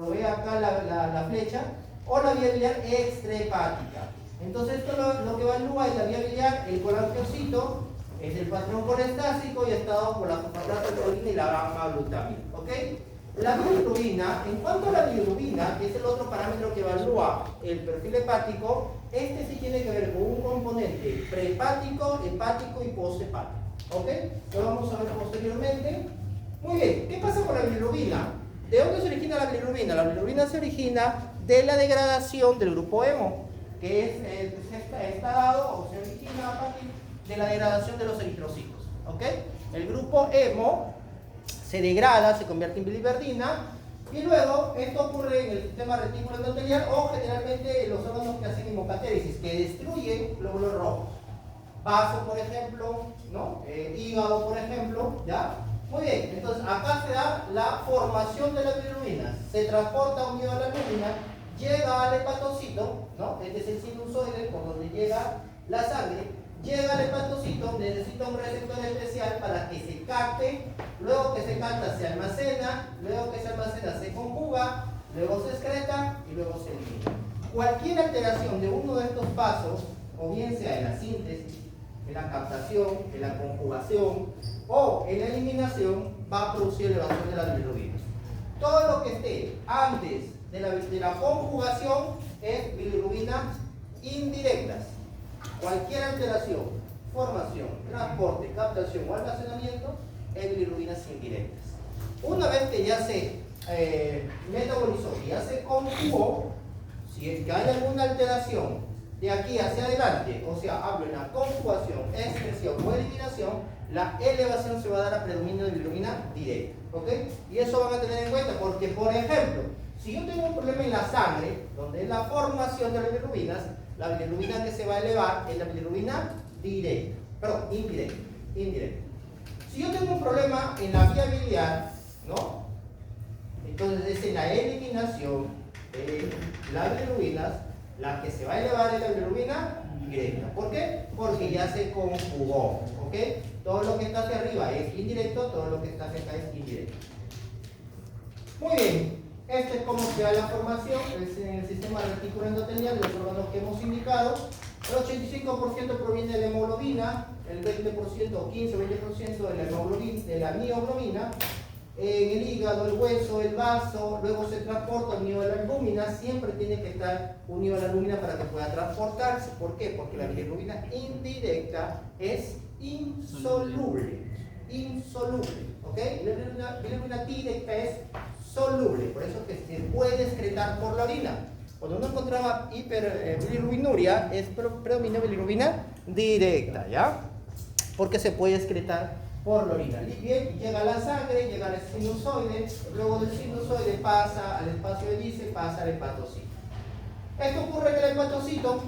Ve acá la flecha, o la vía biliar extrahepática. Entonces esto lo que evalúa es la vía biliar, el colangiocito, es el patrón colestásico y está dado por la fosfato de orina y la gamma-glutamina. ¿Ok? La bilirrubina, en cuanto a la bilirrubina, que es el otro parámetro que evalúa el perfil hepático, este sí tiene que ver con un componente prehepático, hepático y posthepático. ¿Ok? Lo vamos a ver posteriormente. Muy bien, ¿qué pasa con la bilirrubina? ¿De dónde se origina la bilirrubina? La bilirrubina se origina de la degradación del grupo hemo, que está dado o se origina a partir de la degradación de los eritrocitos. ¿Ok? El grupo hemo se degrada, se convierte en biliverdina, y luego esto ocurre en el sistema retículo endotelial o generalmente en los órganos que hacen hemocatéresis, que destruyen glóbulos rojos. Vaso, por ejemplo, ¿no? Hígado, por ejemplo, ¿ya? Muy bien, entonces acá se da la formación de la bilirrubina, se transporta unido a la albúmina, llega al hepatocito, ¿no? Este es el sinusoide por donde llega la sangre, llega al hepatocito, necesita un receptor especial para que se capte, luego que se capta se almacena, luego que se almacena se conjuga, luego se excreta y luego se elimina. Cualquier alteración de uno de estos pasos, o bien sea en la síntesis, en la captación, en la conjugación o en la eliminación, va a producir elevación de las bilirrubinas. Todo lo que esté antes de la conjugación es bilirrubina indirectas. Cualquier alteración, formación, transporte, captación o almacenamiento es bilirrubinas indirectas. Una vez que ya se metabolizó y ya se conjugó, si es que hay alguna alteración de aquí hacia adelante, o sea, hablo en la conjugación, excreción o eliminación, la elevación se va a dar a predominio de bilirrubina directa. ¿Ok? Y eso van a tener en cuenta porque, por ejemplo, si yo tengo un problema en la sangre, donde es la formación de las bilirrubinas, la bilirrubina que se va a elevar es la bilirrubina directa, perdón, indirecta. Si yo tengo un problema en la vía biliar, ¿no? Entonces es en la eliminación de las bilirrubinas, la que se va a elevar es la bilirrubina directa. ¿Por qué? Porque ya se conjugó. ¿Ok? Todo lo que está hacia arriba es indirecto, todo lo que está hacia acá es indirecto. Muy bien. Este es cómo se da la formación en el sistema retículo endotelial de los órganos que hemos indicado. El 85% proviene de la hemoglobina, el 20% o 15 o 20% de la mioglobina. En el hígado, el hueso, el vaso, luego se transporta unido a la albúmina, siempre tiene que estar unido a la albúmina para que pueda transportarse. ¿Por qué? Porque la bilirrubina indirecta es insoluble. ¿Ok? La bilirrubina directa es soluble, por eso que se puede excretar por la orina. Cuando uno encontraba hiperbilirrubinuria, es predominio bilirrubina directa, ¿ya? Porque se puede excretar por la orina. Bien, llega a la sangre, llega al sinusoide, luego del sinusoide pasa al espacio de Dice, pasa al hepatocito. Esto ocurre en el hepatocito,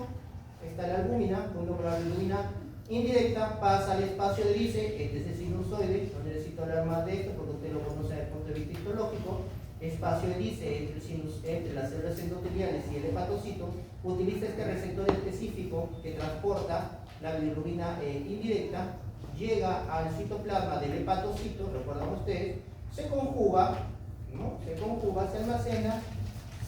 está la albúmina, junto con la bilirrubina indirecta, pasa al espacio de Dice, este es el sinusoide, no necesito hablar más de esto porque usted lo conoce desde el punto de vista histológico. Espacio de Dice entre las células endoteliales y el hepatocito, utiliza este receptor específico que transporta la bilirrubina indirecta, llega al citoplasma del hepatocito, recuerdan ustedes, se conjuga, ¿no? Se almacena,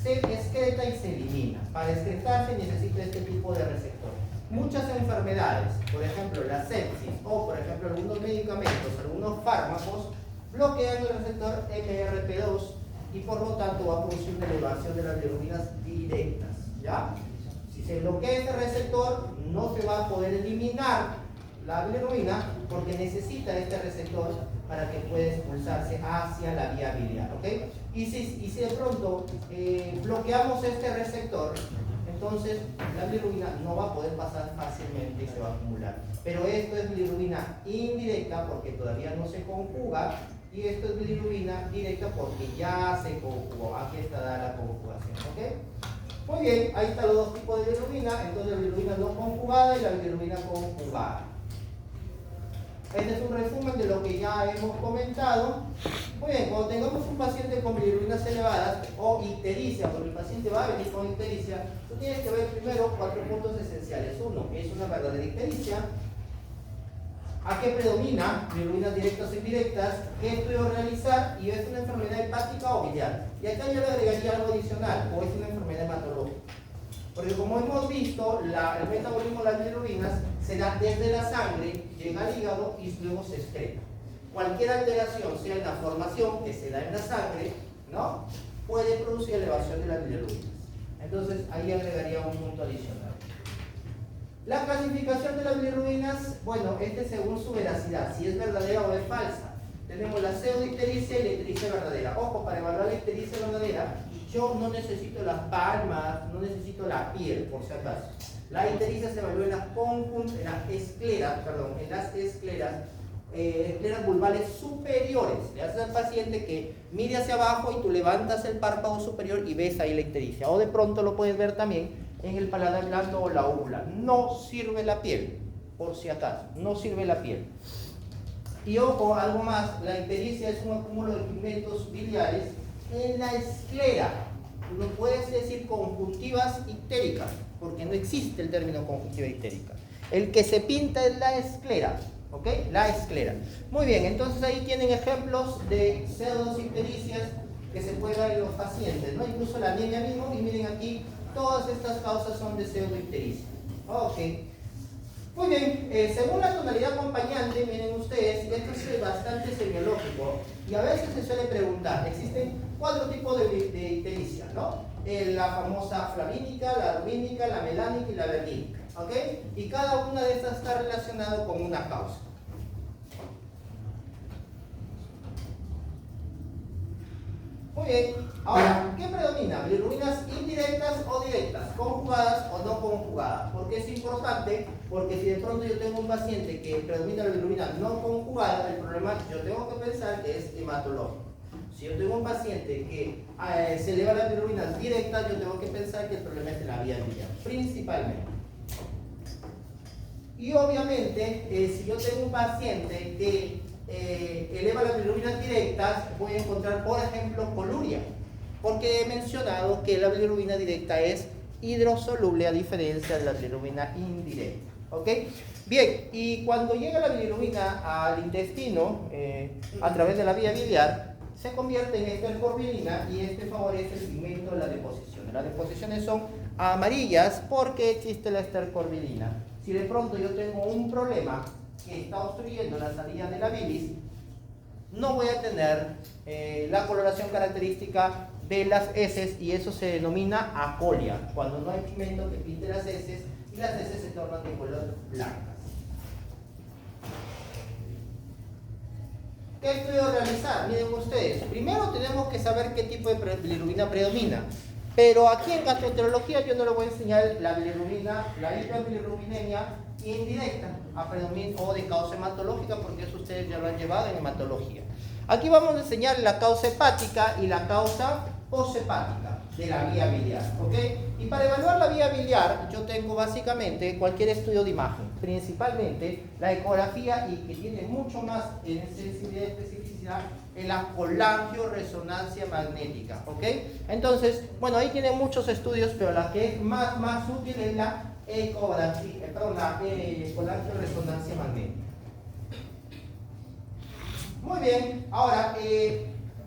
se excreta y se elimina. Para excretarse necesita este tipo de receptor. Muchas enfermedades, por ejemplo la sepsis o por ejemplo algunos medicamentos, algunos fármacos, bloquean el receptor MRP2 y por lo tanto va a producir una elevación de las bilirrubinas directas. ¿Ya? Si se bloquea este receptor, no se va a poder eliminar la bilirrubina porque necesita este receptor para que pueda expulsarse hacia la vía biliar. ¿Ok? Y si de pronto bloqueamos este receptor, entonces la bilirrubina no va a poder pasar fácilmente y se va a acumular. Pero esto es bilirrubina indirecta porque todavía no se conjuga, y esto es bilirrubina directa porque ya se conjugó. Aquí está la conjugación. ¿Ok? Muy bien, ahí están los dos tipos de bilirrubina, entonces la bilirrubina no conjugada y la bilirrubina conjugada. Este es un resumen de lo que ya hemos comentado. Muy bien, cuando tengamos un paciente con bilirrubinas elevadas o ictericia, porque el paciente va a venir con ictericia, tú tienes que ver primero 4 puntos esenciales. Uno, es una verdadera ictericia. ¿A qué predomina? Bilirrubinas directas o indirectas. ¿Qué estudio realizar? Y es una enfermedad hepática o biliar. Y acá yo le agregaría algo adicional, o es una enfermedad hematológica. Porque como hemos visto, el metabolismo de las bilirrubinas se da desde la sangre, llega al hígado y luego se excreta. Cualquier alteración, sea en la formación que se da en la sangre, ¿no?, puede producir elevación de las bilirrubinas. Entonces ahí agregaría un punto adicional. La clasificación de las bilirrubinas, bueno, según su veracidad, si es verdadera o es falsa. Tenemos la pseudoictericia y la ictericia verdadera. Ojo, para evaluar la ictericia verdadera, yo no necesito las palmas, no necesito la piel, por si acaso. La ictericia se evalúa en las escleras vulvales superiores. Le haces al paciente que mire hacia abajo y tú levantas el párpado superior y ves ahí la ictericia. O de pronto lo puedes ver también en el paladar blando o la óvula. No sirve la piel, por si acaso, no sirve la piel. Y ojo, algo más, la ictericia es un acúmulo de pigmentos biliares en la esclera. No puedes decir conjuntivas ictéricas, porque no existe el término conjuntiva ictérica. El que se pinta es la esclera, ¿ok? La esclera. Muy bien, entonces ahí tienen ejemplos de pseudoictericias que se pueden dar en los pacientes, ¿no? Incluso la anemia mismo, y miren aquí, todas estas causas son de pseudoictericia. Ok. Muy bien, según la tonalidad acompañante, miren ustedes, esto es bastante semiológico y a veces se suele preguntar, existen 4 tipos de ictericia, ¿no? La famosa flavínica, la rubínica, la melánica y la vergínica, ¿ok? Y cada una de estas está relacionada con una causa. Muy bien, ahora, ¿qué predomina? ¿Bilirrubinas indirectas o directas? ¿Conjugadas o no conjugadas? ¿Por qué es importante? Porque si de pronto yo tengo un paciente que predomina la bilirrubina no conjugada, el problema yo tengo que pensar que es hematológico. Si yo tengo un paciente que se eleva las bilirrubinas directas, yo tengo que pensar que el problema es de la vía biliar, principalmente. Y obviamente, si yo tengo un paciente que eleva las bilirrubinas directas, voy a encontrar, por ejemplo, coluria, porque he mencionado que la bilirrubina directa es hidrosoluble a diferencia de la bilirrubina indirecta, ¿ok? Bien, y cuando llega la bilirrubina al intestino, a través de la vía biliar, se convierte en estercorbilina y favorece el pigmento de las deposiciones. Las deposiciones son amarillas porque existe la estercorbilina. Si de pronto yo tengo un problema que está obstruyendo la salida de la bilis, no voy a tener la coloración característica de las heces y eso se denomina acolia, cuando no hay pigmento que pinte las heces y las heces se tornan de color blancas. ¿Qué estudio realizar? Miren ustedes, primero tenemos que saber qué tipo de bilirrubina predomina. Pero aquí en gastroenterología yo no les voy a enseñar la bilirrubina, la hiperbilirrubinemia indirecta o de causa hematológica, porque eso ustedes ya lo han llevado en hematología. Aquí vamos a enseñar la causa hepática y la causa poshepática de la vía biliar, ¿ok? Y para evaluar la vía biliar yo tengo básicamente cualquier estudio de imagen, principalmente la ecografía y que tiene mucho más sensibilidad y especificidad en la colangioresonancia magnética, ¿ok? Entonces, bueno, ahí tienen muchos estudios, pero la que es más útil es la ecografía, la colangioresonancia magnética. Muy bien, ahora,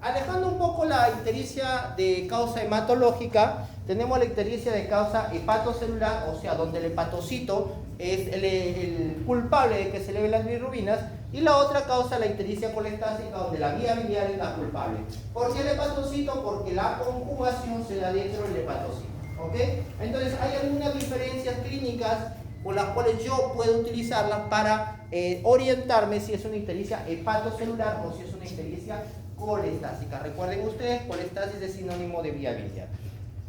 alejando un poco la ictericia de causa hematológica, tenemos la ictericia de causa hepatocelular, o sea, donde el hepatocito es el culpable de que se eleven las bilirrubinas, y la otra causa, la ictericia colestásica, donde la vía biliar es la culpable. ¿Por qué el hepatocito? Porque la conjugación se da dentro del hepatocito, ¿ok? Entonces, hay algunas diferencias clínicas con las cuales yo puedo utilizarlas para orientarme si es una ictericia hepatocelular o si es una ictericia colestásica. Recuerden ustedes, colestasis es sinónimo de vía biliar.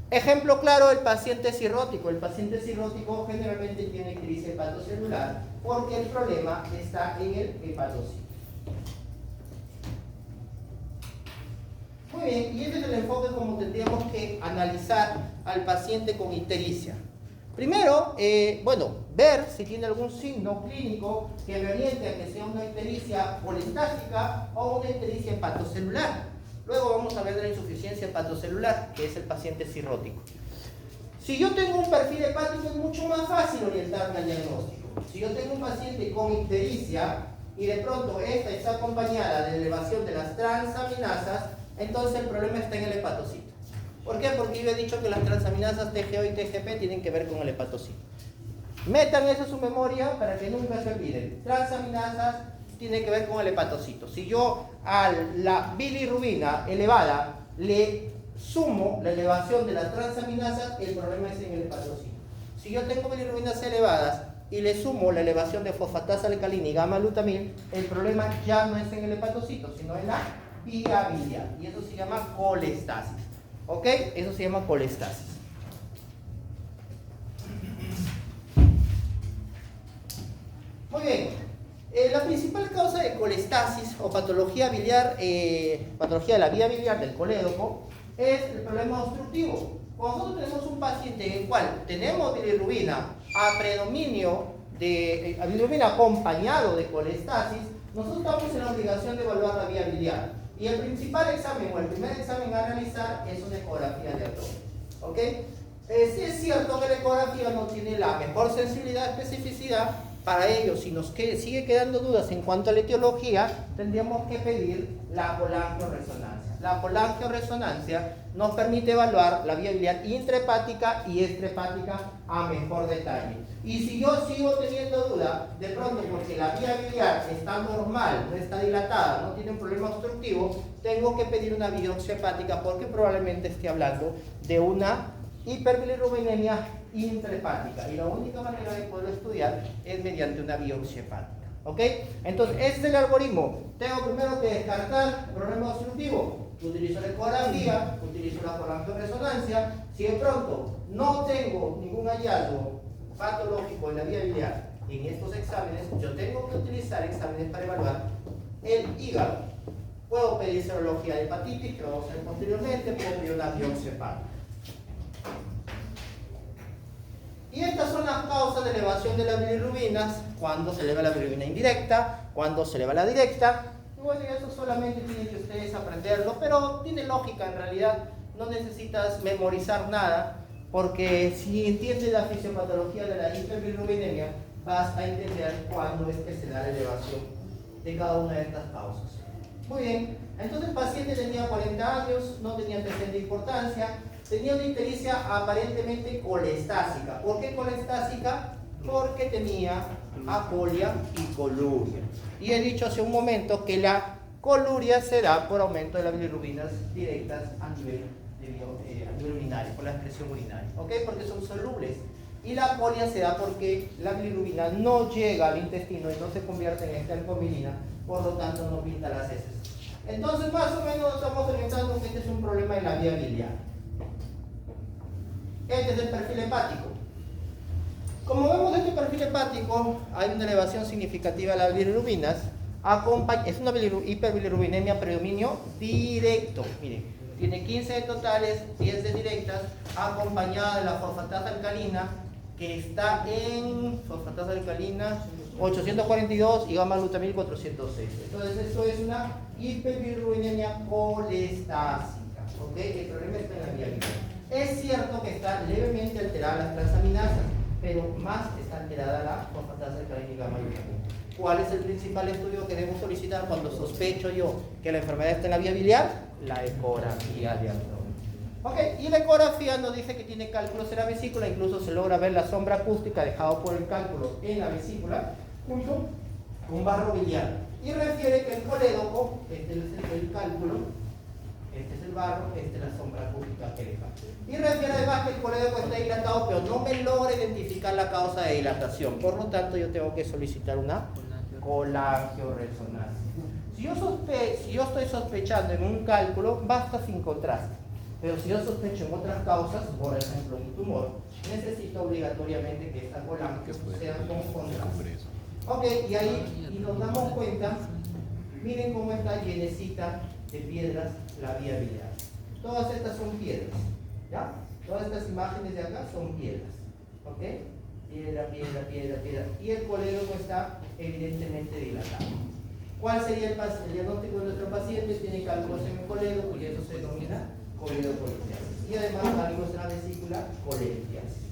Ejemplo claro, el paciente cirrótico. El paciente cirrótico generalmente tiene ictericia hepatocelular porque el problema está en el hepatocito. Muy bien, y este es el enfoque como tendríamos que analizar al paciente con ictericia. Primero, ver si tiene algún signo clínico que me oriente a que sea una ictericia colestásica o una ictericia hepatocelular. Luego vamos a ver de la insuficiencia hepatocelular, que es el paciente cirrótico. Si yo tengo un perfil hepático es mucho más fácil orientarme al diagnóstico. Si yo tengo un paciente con ictericia, y de pronto esta está acompañada de elevación de las transaminasas, entonces el problema está en el hepatocito. ¿Por qué? Porque yo he dicho que las transaminasas TGO y TGP tienen que ver con el hepatocito. Metan eso en su memoria para que nunca se olviden. Transaminasas tienen que ver con el hepatocito. Si yo a la bilirrubina elevada le sumo la elevación de las transaminasas, el problema es en el hepatocito. Si yo tengo bilirrubinas elevadas y le sumo la elevación de fosfatasa alcalina y gamma-glutamil, el problema ya no es en el hepatocito, sino en la vía biliar. Y eso se llama colestasis. ¿Ok? Eso se llama colestasis. Muy bien. La principal causa de colestasis o patología biliar, patología de la vía biliar del colédoco, es el problema obstructivo. Cuando nosotros tenemos un paciente en el cual tenemos bilirrubina a predominio de bilirrubina acompañado de colestasis, nosotros estamos en la obligación de evaluar la vía biliar. Y el principal examen o el primer examen a realizar es una ecografía de abdomen. ¿Ok? Sí es cierto que la ecografía no tiene la mejor sensibilidad, especificidad. Para ello, si nos sigue quedando dudas en cuanto a la etiología, tendríamos que pedir la colangioresonancia. La colangioresonancia nos permite evaluar la vía biliar intrahepática y extrahepática a mejor detalle. Y si yo sigo teniendo duda, de pronto porque la vía biliar está normal, no está dilatada, no tiene un problema obstructivo, tengo que pedir una biopsia hepática porque probablemente esté hablando de una hiperbilirrubinemia intrahepática, y la única manera de poderlo estudiar es mediante una biopsia hepática. ¿Ok? Entonces, ese es el algoritmo. Tengo primero que descartar el problema obstructivo. Utilizo la ecografía, utilizo la colangioresonancia. Si de pronto no tengo ningún hallazgo patológico en la vía biliar en estos exámenes, yo tengo que utilizar exámenes para evaluar el hígado. Puedo pedir serología de hepatitis, que lo vamos a ver posteriormente, puedo pedir una biopsia hepática. Y estas son las causas de elevación de las bilirrubinas, cuando se eleva la bilirrubina indirecta, cuando se eleva la directa. Y bueno, eso solamente tienen que ustedes aprenderlo, pero tiene lógica en realidad, no necesitas memorizar nada, porque si entiendes la fisiopatología de la hiperbilirrubinemia, vas a entender cuándo es que se da la elevación de cada una de estas causas. Muy bien, entonces el paciente tenía 40 años, no tenía antecedente de importancia, tenía una ictericia aparentemente colestásica. ¿Por qué colestásica? Porque tenía apolia y coluria. Y he dicho hace un momento que la coluria se da por aumento de las bilirrubinas directas a nivel urinario, por la excreción urinaria. ¿Ok? Porque son solubles. Y la apolia se da porque la bilirrubina no llega al intestino y no se convierte en estercomilina, por lo tanto no pinta las heces. Entonces, más o menos estamos orientando que este es un problema de la vía biliar. Este es el perfil hepático. Como vemos este perfil hepático, hay una elevación significativa de las bilirrubinas. Es una hiperbilirrubinemia predominio directo. Miren, tiene 15 de totales, 10 de directas, acompañada de la fosfatasa alcalina, que está en fosfatasa alcalina 842 y gamma-glutamil 406. Entonces, esto es una hiperbilirrubinemia colestásica. ¿Ok? El problema está en la vía biliar. Es cierto que está levemente alterada las transaminasas, pero más está alterada la fosfatasa alcalina y gamma-glutamil. ¿Cuál es el principal estudio que debo solicitar cuando sospecho yo que la enfermedad está en la vía biliar? La ecografía de abdomen. Ok, y la ecografía nos dice que tiene cálculos en la vesícula, incluso se logra ver la sombra acústica dejado por el cálculo en la vesícula, junto con barro biliar. Y refiere que el colédoco, este es el cálculo, este es el barro, este es la sombra acústica que deja. Y refiere además que el colédoco está dilatado, pero no me logra identificar la causa de dilatación. Por lo tanto, yo tengo que solicitar una colangioresonancia. Si yo estoy sospechando en un cálculo, basta sin contraste. Pero si yo sospecho en otras causas, por ejemplo un tumor, necesito obligatoriamente que esta colangio sea con contraste. Ok, y ahí nos damos cuenta, miren cómo está llenecita de piedras la vía biliar. Todas estas son piedras, ¿ya? Todas estas imágenes de acá son piedras, ¿ok? Piedra, piedra, piedra, piedra. Y el colédoco está evidentemente dilatado. ¿Cuál sería el diagnóstico de nuestro paciente? Tiene cálculos en el colédoco y eso se denomina coledocolistiasis. Y además cálculos en la vesícula, colestiasis.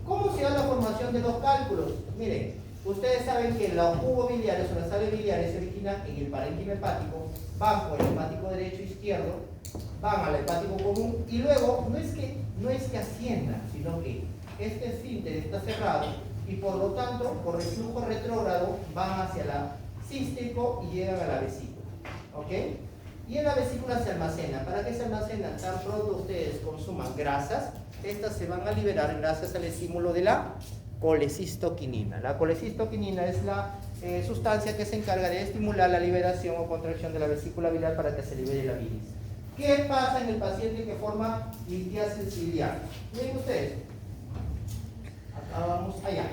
¿Cómo se da la formación de los cálculos? Miren, Ustedes saben que los jugos biliares o las sales biliares se originan en el parénquima hepático, van por el hepático derecho e izquierdo, van al hepático común y luego no es que asciendan, sino que este esfínter está cerrado y por lo tanto, por el flujo retrógrado, van hacia la cístico y llegan a la vesícula. ¿Ok? Y en la vesícula se almacena. ¿Para qué se almacenan? Tan pronto ustedes consuman grasas, estas se van a liberar gracias al estímulo de la colecistoquinina. La colecistoquinina es la sustancia que se encarga de estimular la liberación o contracción de la vesícula biliar para que se libere la bilis. ¿Qué pasa en el paciente que forma litiasis biliar? Miren ustedes. Acá vamos allá.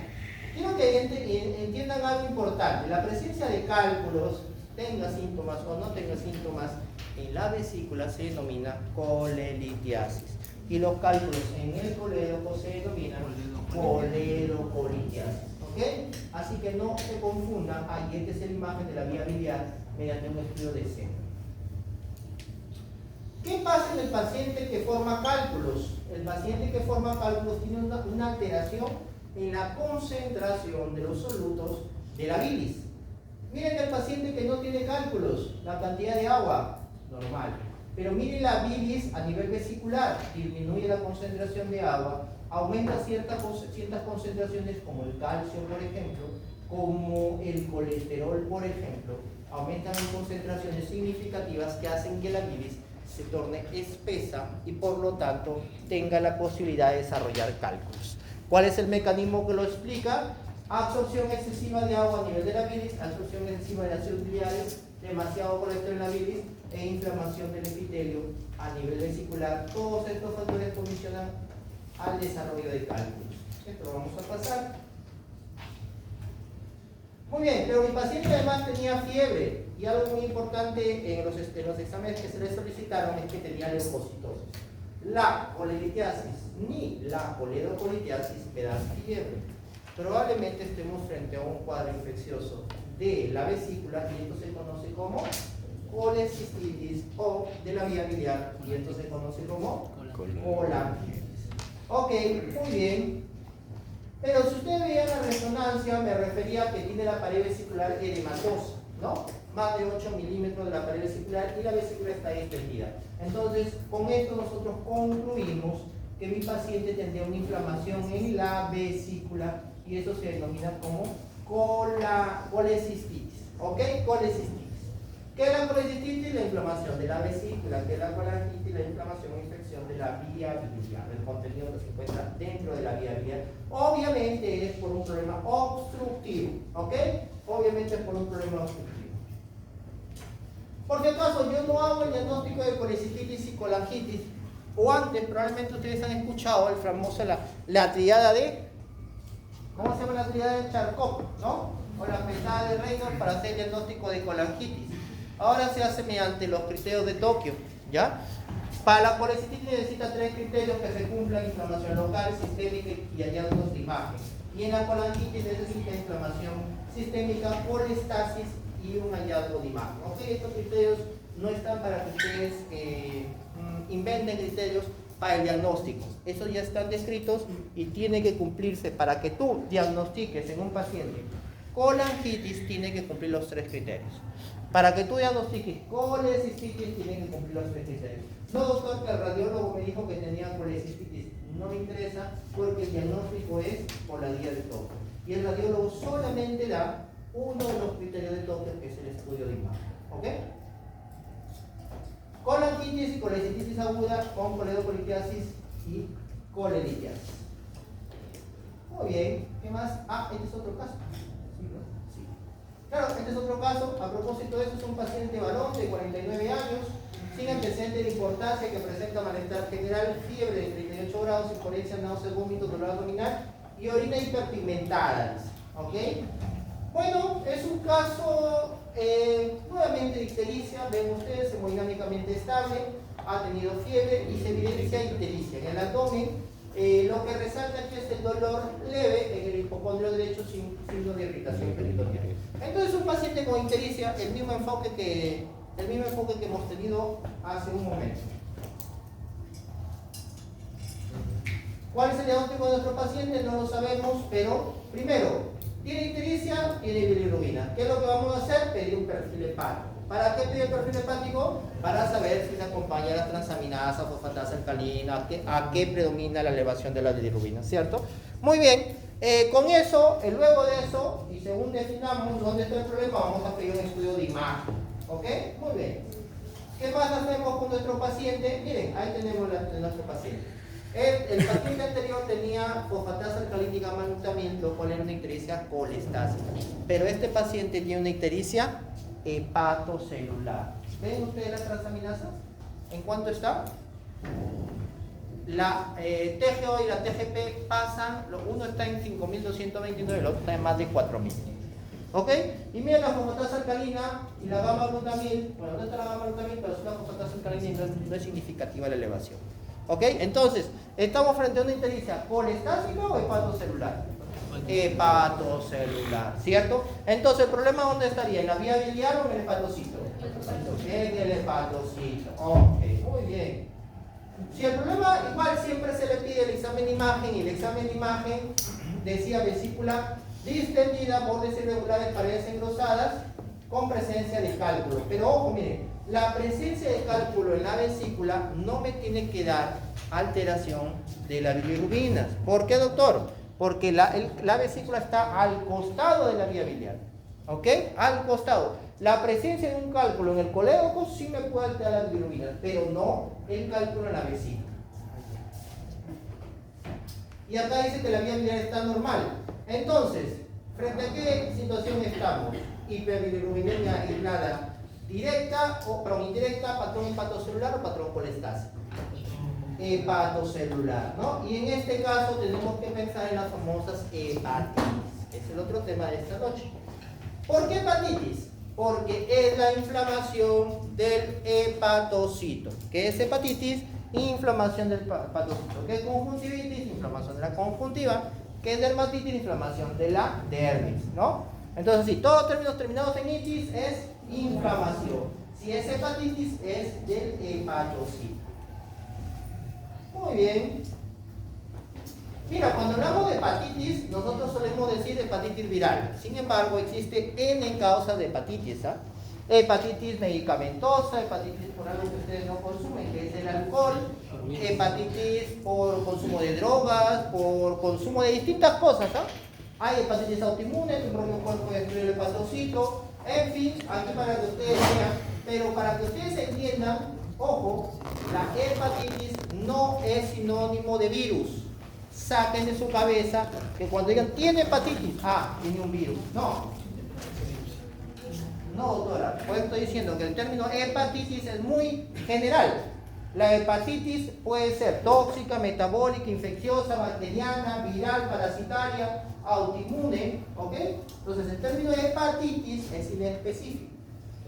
Quiero que entiendan algo importante. La presencia de cálculos, tenga síntomas o no tenga síntomas, en la vesícula se denomina colelitiasis. Y los cálculos en el colédoco se denominan coledocolitiasis. ¿Ok? Así que no se confundan. Ahí esta es la imagen de la vía biliar mediante un estudio de seno. ¿Qué pasa en el paciente que forma cálculos? El paciente que forma cálculos tiene una alteración en la concentración de los solutos de la bilis. Miren el paciente que no tiene cálculos, la cantidad de agua, normal. Pero miren la bilis a nivel vesicular, disminuye la concentración de agua, aumenta ciertas concentraciones como el calcio, por ejemplo, como el colesterol, por ejemplo, aumentan en concentraciones significativas que hacen que la bilis se torne espesa y por lo tanto tenga la posibilidad de desarrollar cálculos. ¿Cuál es el mecanismo que lo explica? Absorción excesiva de agua a nivel de la bilis, absorción excesiva de ácidos biliares, demasiado colesterol en la bilis e inflamación del epitelio a nivel vesicular. Todos estos factores condicionan al desarrollo de cálculos. Esto lo vamos a pasar. Muy bien, pero mi paciente además tenía fiebre y algo muy importante en los exámenes que se le solicitaron es que tenía leucocitosis. La colelitiasis ni la coledocolitiasis me dan fiebre. Probablemente estemos frente a un cuadro infeccioso de la vesícula y esto se conoce como colecistitis o de la vía biliar y esto se conoce como colangitis. Ok, muy bien. Pero si usted veía la resonancia, me refería a que tiene la pared vesicular edematosa, ¿no? Más de 8 milímetros de la pared vesicular y la vesícula está extendida. Entonces, con esto nosotros concluimos que mi paciente tendría una inflamación en la vesícula y eso se denomina como colecistitis. ¿Ok? Colecistitis. ¿Qué es la colecistitis? La inflamación de la vesícula. ¿Qué es la colangitis? La inflamación o infección de la vía biliar, el contenido que se encuentra dentro de la vía biliar. Obviamente es por un problema obstructivo. ¿Ok? Obviamente es por un problema obstructivo. Por si acaso, yo no hago el diagnóstico de colecistitis y colangitis. O antes, probablemente ustedes han escuchado el famoso, la triada de, ¿cómo se llama la triada de Charcot? ¿No? O la pesada de Reynolds para hacer el diagnóstico de colangitis. Ahora se hace mediante los criterios de Tokio, ¿ya? Para la colecistitis necesita 3 criterios que se cumplan: inflamación local, sistémica y hallazgos de imagen. Y en la colangitis necesita inflamación sistémica, colestasis y un hallazgo de imagen. ¿Ok? Estos criterios no están para que ustedes inventen criterios para el diagnóstico. Esos ya están descritos y tiene que cumplirse para que tú diagnostiques en un paciente colangitis, tiene que cumplir los 3 criterios. Para que tú diagnostiques colecistitis, tiene que cumplir los 3 criterios. No, doctor, que el radiólogo me dijo que tenía colecistitis. No me interesa porque el diagnóstico es por la guía de Tokio. Y el radiólogo solamente da uno de los criterios de Tokio, que es el estudio de imagen. ¿Ok? Colangitis y colecistitis aguda con coledocolitiasis y colelitiasis. Muy bien, ¿qué más? Ah, este es otro caso. ¿Sí, no? Sí. Claro, este es otro caso. A propósito de eso, es un paciente varón de 49 años, sin antecedente de importancia, que presenta malestar general, fiebre de 38 grados, incoherencia, náuseas, vómitos, dolor abdominal y orina hiperpigmentada. ¿Ok? Bueno, es un caso nuevamente de ictericia. Ven ustedes, hemodinámicamente estable, ha tenido fiebre y se evidencia ictericia. En el abdomen, lo que resalta aquí es el dolor leve en el hipocondrio derecho sin signo de irritación peritoneal. Entonces, un paciente con ictericia, el mismo enfoque que hemos tenido hace un momento. ¿Cuál es el diagnóstico de nuestro paciente? No lo sabemos, pero primero, ¿Tiene ictericia? Tiene bilirrubina. ¿Qué es lo que vamos a hacer? Pedir un perfil hepático. ¿Para qué pedir el perfil hepático? Para saber si se acompaña las transaminasas, fosfatasa alcalina, a qué predomina la elevación de la bilirrubina, ¿cierto? Muy bien. Con eso, luego de eso, y según definamos dónde está el problema, vamos a pedir un estudio de imagen. ¿Ok? Muy bien. ¿Qué más hacemos con nuestro paciente? Miren, ahí tenemos nuestro paciente. El paciente anterior tenía fosfatasa alcalínica malglutamina, lo cual era una ictericia colestásica. Pero este paciente tiene una ictericia hepatocelular. ¿Ven ustedes las transaminasas? ¿En cuánto está? La TGO y la TGP pasan, uno está en 5.229 y el otro está en más de 4.000. ¿Ok? Y miren la fosfatasa alcalina y la gamma glutamil. Bueno, no está la gamma glutamil, pero es la fosfatasa alcalina y no es significativa la elevación. ¿Ok? Entonces, ¿estamos frente a una ictericia colestásica o hepatocelular? Hepatocelular, ¿cierto? Entonces, ¿el problema dónde estaría? ¿En la vía biliar o en el hepatocito? En el hepatocito. Ok, muy bien. Si el problema, igual siempre se le pide el examen de imagen, y el examen de imagen decía vesícula distendida, bordes irregulares, paredes engrosadas, con presencia de cálculo. Pero ojo, miren, la presencia de cálculo en la vesícula no me tiene que dar alteración de la bilirrubina. ¿Por qué, doctor? Porque la vesícula está al costado de la vía biliar. ¿Ok? Al costado. La presencia de un cálculo en el colédoco sí me puede alterar la bilirrubina, pero no el cálculo en la vesícula. Y acá dice que la vía biliar está normal. Entonces, ¿frente a qué situación estamos? Hiperbilirrubinemia aislada directa o indirecta, patrón hepatocelular o patrón colestásico. Hepatocelular, ¿no? Y en este caso tenemos que pensar en las famosas hepatitis. Es el otro tema de esta noche. ¿Por qué hepatitis? Porque es la inflamación del hepatocito. ¿Qué es hepatitis? Inflamación del hepatocito. ¿Qué es conjuntivitis? Inflamación de la conjuntiva. ¿Qué es dermatitis? Inflamación de la dermis, ¿no? Entonces, sí, todos términos terminados en itis es inflamación. Si es hepatitis, es del hepatocito. Muy bien. Mira, cuando hablamos de hepatitis, nosotros solemos decir hepatitis viral. Sin embargo, existe N causas de hepatitis, ¿ah? Hepatitis medicamentosa, hepatitis por algo que ustedes no consumen, que es el alcohol, hepatitis por consumo de drogas, por consumo de distintas cosas, ¿ah? Hay hepatitis autoinmune, tu propio cuerpo destruye el hepatocito, en fin, aquí para que ustedes vean, pero para que ustedes entiendan, ojo, la hepatitis no es sinónimo de virus. Saquen de su cabeza que cuando digan tiene hepatitis, tiene un virus. No, doctora, pues estoy diciendo que el término hepatitis es muy general. La hepatitis puede ser tóxica, metabólica, infecciosa, bacteriana, viral, parasitaria, autoinmune, ¿ok? Entonces el término hepatitis es inespecífico.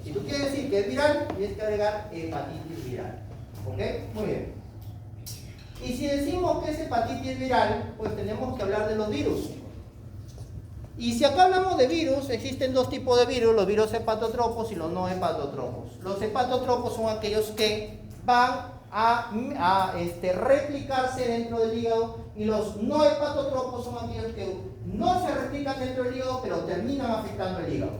Si tú quieres decir que es viral, tienes que agregar hepatitis viral, ¿ok? Muy bien. Y si decimos que es hepatitis viral, pues tenemos que hablar de los virus. Y si acá hablamos de virus, existen dos tipos de virus, los virus hepatotropos y los no hepatotropos. Los hepatotropos son aquellos que van a replicarse dentro del hígado, y los no hepatotropos son aquellos que no se replican dentro del hígado, pero terminan afectando el hígado.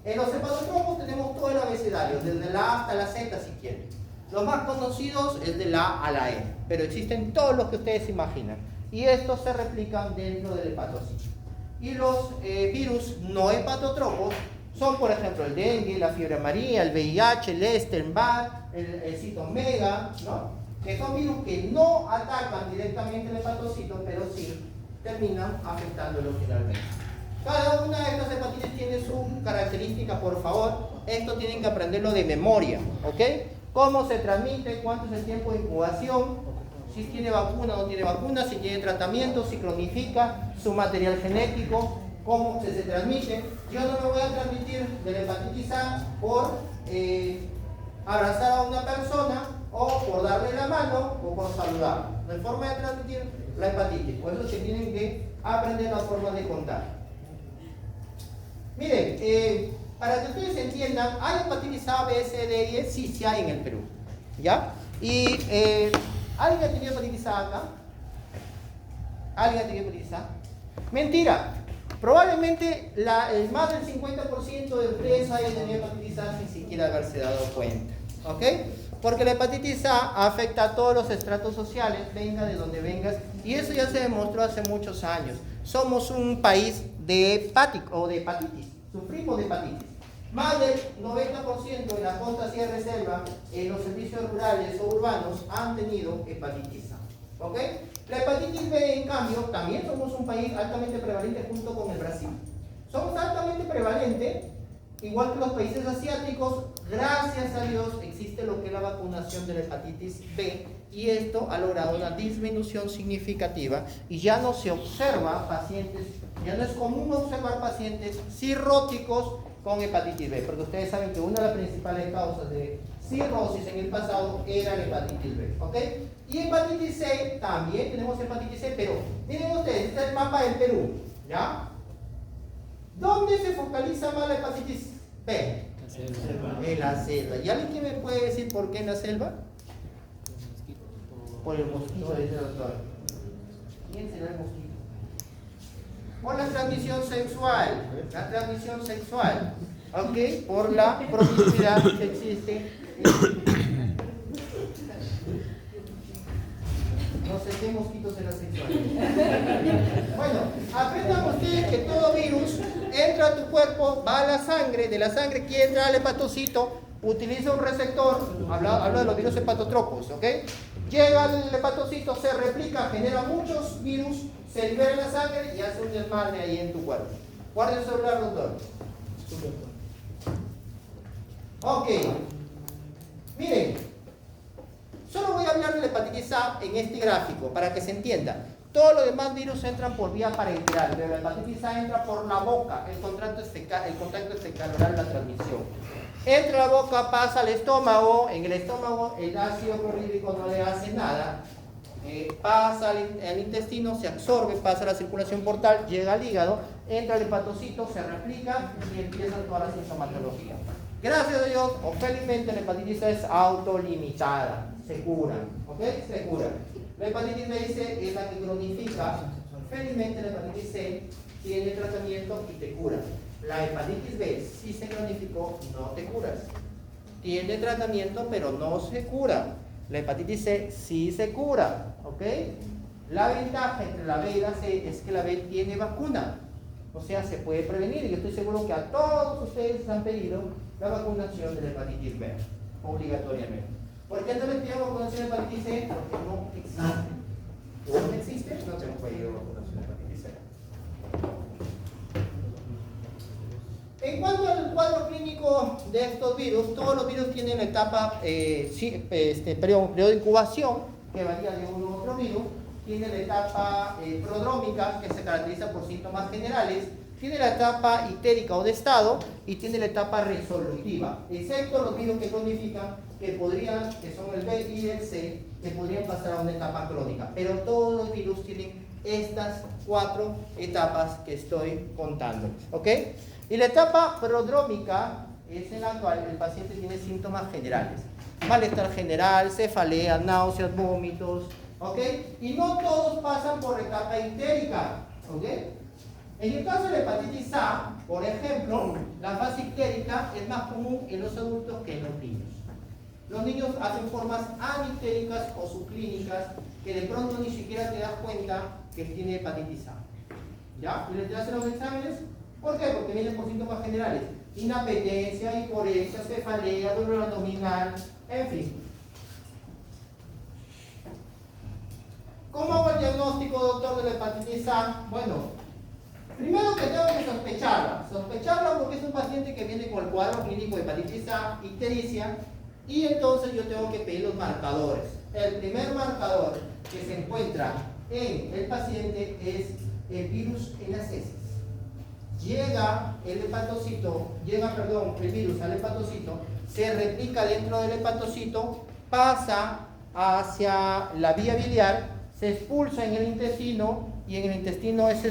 En los hepatotropos tenemos todo el abecedario, desde la A hasta la Z si quieren. Los más conocidos es de la A a la E, pero existen todos los que ustedes imaginan. Y estos se replican dentro del hepatocito. Y los virus no hepatotropos son, por ejemplo, el dengue, la fiebre amarilla, el VIH, el Epstein-Barr, el citomega, ¿no? Que son virus que no atacan directamente el hepatocito, pero sí terminan afectándolo finalmente. Cada una de estas hepatitis tiene su característica, por favor. Esto tienen que aprenderlo de memoria, ¿ok? Cómo se transmite, cuánto es el tiempo de incubación, si tiene vacuna o no tiene vacuna, si tiene tratamiento, si cronifica, su material genético, cómo se transmite. Yo no me voy a transmitir de la hepatitis A por abrazar a una persona, o por darle la mano, o por saludar. No hay forma de transmitir la hepatitis, por eso se tienen que aprender la forma de contar. Miren, para que ustedes entiendan, ¿hay hepatitis A, B, C, D y E? Sí hay en el Perú, ¿ya? Y ¿alguien ha tenido hepatitis A acá? ¿Alguien ha tenido hepatitis A? Mentira. Probablemente más del 50% de ustedes hayan tenido hepatitis A sin siquiera haberse dado cuenta. ¿Ok? Porque la hepatitis A afecta a todos los estratos sociales, venga de donde vengas, y eso ya se demostró hace muchos años. Somos un país de hepatitis, sufrimos de hepatitis. Más del 90% de la costa sierra y selva, en los servicios rurales o urbanos, han tenido hepatitis A. ¿Ok? La hepatitis B, en cambio, también somos un país altamente prevalente junto con el Brasil. Somos altamente prevalentes, igual que los países asiáticos. Gracias a Dios existe lo que es la vacunación de la hepatitis B, y esto ha logrado una disminución significativa y ya no se observa pacientes, ya no es común observar pacientes cirróticos con hepatitis B, porque ustedes saben que una de las principales causas de cirrosis en el pasado era la hepatitis B. ¿Ok? Y hepatitis C, también tenemos hepatitis C, pero miren ustedes, este es el mapa del Perú, ¿ya? ¿Dónde se focaliza más la hepatitis B? En la selva. ¿Y alguien que me puede decir por qué en la selva? Por el mosquito, dice el doctor. ¿Quién será el mosquito? Por la transmisión sexual. La transmisión sexual. ¿Ok? Por la promiscuidad que existe. No sé qué mosquitos será sexual. Bueno, aprendan ustedes que todo virus entra a tu cuerpo, va a la sangre, de la sangre quiere entrar al hepatocito, utiliza un receptor, habla de los virus hepatotropos, ¿ok? Llega al hepatocito, se replica, genera muchos virus, se libera en la sangre y hace un desmadre ahí en tu cuerpo. Guarda el celular, doctor. Ok. Miren. Solo voy a hablar de la hepatitis A en este gráfico para que se entienda. Todos los demás virus entran por vía parenteral, pero la hepatitis A entra por la boca, el contacto es fecal oral, la transmisión. Entra a la boca, pasa al estómago, en el estómago el ácido clorhídrico no le hace nada, pasa al intestino, se absorbe, pasa a la circulación portal, llega al hígado, entra al hepatocito, se replica y empieza toda la sintomatología. Gracias a Dios, o felizmente la hepatitis A es autolimitada. Se cura, ¿ok? Se cura. La hepatitis B es la que cronifica. Felizmente la hepatitis C tiene tratamiento y te cura. La hepatitis B, si se cronificó, no te curas. Tiene tratamiento, pero no se cura. La hepatitis C sí se cura, ¿ok? La ventaja entre la B y la C es que la B tiene vacuna. O sea, se puede prevenir. Y yo estoy seguro que a todos ustedes les han pedido la vacunación de la hepatitis B, obligatoriamente. ¿Por qué no les pido vacunación de hepatitis C? Porque no existe. ¿O no existe? No te hemos pedido vacunación de hepatitis C. En cuanto al cuadro clínico de estos virus, todos los virus tienen la etapa, periodo de incubación, que varía de uno a otro virus. Tiene la etapa prodrómica, que se caracteriza por síntomas generales. Tiene la etapa itérica o de estado y tiene la etapa resolutiva, excepto los virus que cronifican, que son el B y el C, que podrían pasar a una etapa crónica. Pero todos los virus tienen estas 4 etapas que estoy contando, ¿ok? Y la etapa prodrómica es en la cual el paciente tiene síntomas generales. Malestar general, cefalea, náuseas, vómitos, ¿ok? Y no todos pasan por etapa itérica, ¿ok? En el caso de la hepatitis A, por ejemplo, la fase ictérica es más común en los adultos que en los niños. Los niños hacen formas anictéricas o subclínicas que de pronto ni siquiera te das cuenta que tiene hepatitis A. ¿Ya? ¿Y le hacen los exámenes? ¿Por qué? Porque vienen por síntomas generales. Inapetencia, hiporexia, cefalea, dolor abdominal, en fin. ¿Cómo hago el diagnóstico, doctor, de la hepatitis A? Bueno, primero que tengo que sospecharla porque es un paciente que viene con el cuadro clínico de hepatitis A, ictericia, y entonces yo tengo que pedir los marcadores. El primer marcador que se encuentra en el paciente es el virus en las heces. Llega el virus al hepatocito, se replica dentro del hepatocito, pasa hacia la vía biliar, se expulsa en el intestino y en el intestino es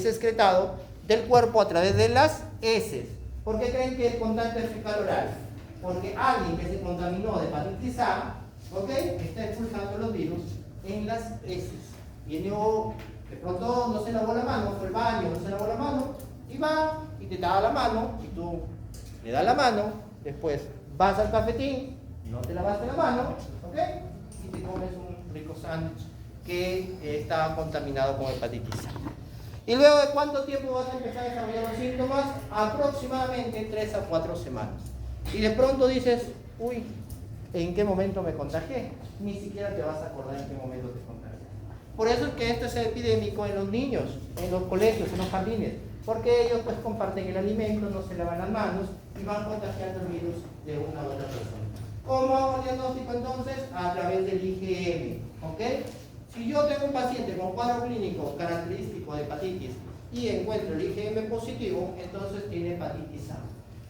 excretado del cuerpo a través de las heces. ¿Por qué creen que el contacto es fecal oral? Porque alguien que se contaminó de hepatitis A, ¿ok?, está expulsando los virus en las heces. Viene De pronto no se lavó la mano, fue al baño, no se lavó la mano, y va y te da la mano, y tú le das la mano, después vas al cafetín, no te lavaste la mano, ¿ok? Y te comes un rico sándwich que está contaminado con hepatitis A. ¿Y luego de cuánto tiempo vas a empezar a desarrollar los síntomas? Aproximadamente 3 a 4 semanas. Y de pronto dices, uy, ¿en qué momento me contagié? Ni siquiera te vas a acordar en qué momento te contagié. Por eso es que esto es epidémico en los niños, en los colegios, en los jardines, porque ellos pues comparten el alimento, no se lavan las manos y van contagiando el virus de una u otra persona. ¿Cómo hago el diagnóstico entonces? A través del IgM, ¿ok? Si yo tengo un paciente con cuadro clínico característico de hepatitis y encuentro el IgM positivo, entonces tiene hepatitis A.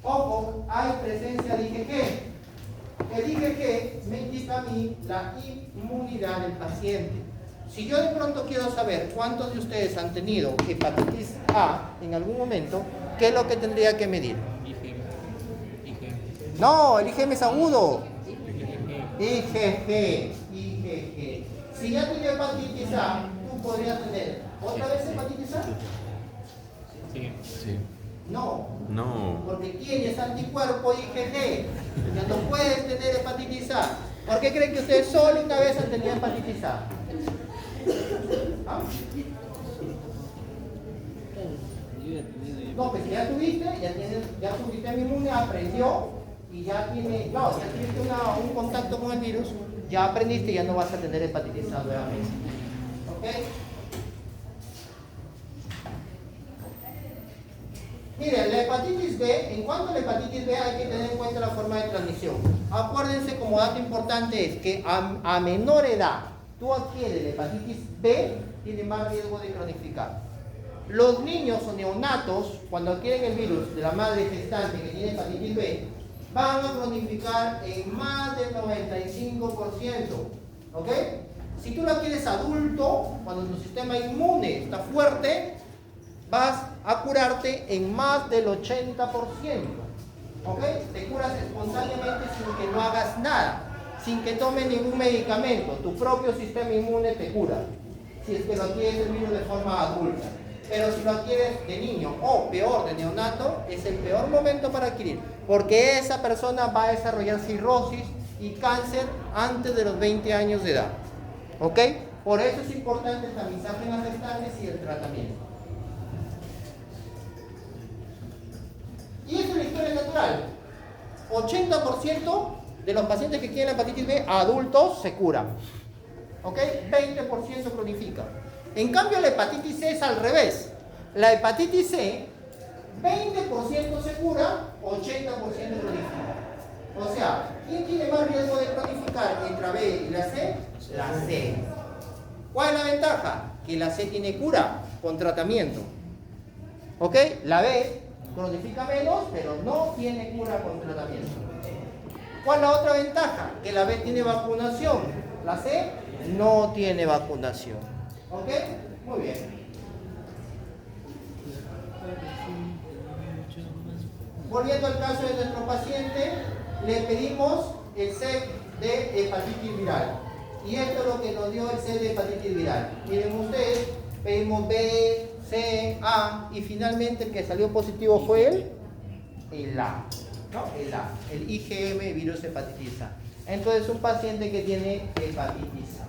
Ojo, hay presencia de IgG. El IgG me indica a mí la inmunidad del paciente. Si yo de pronto quiero saber cuántos de ustedes han tenido hepatitis A en algún momento, ¿qué es lo que tendría que medir? No, el IgM es agudo. IgG. Si ya tiene hepatitis A, ¿tú podrías tener otra vez hepatitis A? Sí. No. No. Porque tienes anticuerpo IgG. Ya no puedes tener hepatitis A. ¿Por qué creen que ustedes solo una vez han tenido hepatitis A? ¿Ah? No, pues ya tuviste, ya tu sistema inmune aprendió y ya tiene, no, ya tuviste un contacto con el virus, ya aprendiste y ya no vas a tener hepatitis A nuevamente. ¿Ok? Miren, la hepatitis B, en cuanto a la hepatitis B hay que tener en cuenta la forma de transmisión. Acuérdense, como dato importante es que a menor edad tú adquieres la hepatitis B, tiene más riesgo de cronificar. Los niños o neonatos, cuando adquieren el virus de la madre gestante que tiene hepatitis B, van a cronificar en más del 95%. ¿Ok? Si tú lo adquieres adulto, cuando tu sistema inmune está fuerte, vas a curarte en más del 80%. ¿Ok? Te curas espontáneamente sin que no hagas nada, sin que tomes ningún medicamento. Tu propio sistema inmune te cura, si es que lo adquieres el virus de forma adulta. Pero si lo adquieres de niño o peor de neonato, es el peor momento para adquirir, porque esa persona va a desarrollar cirrosis y cáncer antes de los 20 años de edad. ¿Ok? Por eso es importante el tamizaje en las gestantes y el tratamiento. Y esa es la historia natural. 80% de los pacientes que tienen hepatitis B adultos se curan. ¿Ok? 20% cronifica. En cambio, la hepatitis C es al revés. La hepatitis C, 20% se cura, 80% cronifica. O sea, ¿quién tiene más riesgo de cronificar entre la B y la C? La C. ¿Cuál es la ventaja? Que la C tiene cura con tratamiento. ¿Ok? La B cronifica menos, pero no tiene cura con tratamiento. ¿Cuál es la otra ventaja? Que la B tiene vacunación. La C no tiene vacunación. ¿Ok? Muy bien. Volviendo al caso de nuestro paciente, le pedimos el CEP de hepatitis viral. Y esto es lo que nos dio el CEP de hepatitis viral. Miren ustedes, pedimos B, C, A, y finalmente el que salió positivo fue el A. ¿No? El IgM, virus hepatitis A. Entonces, un paciente que tiene hepatitis A.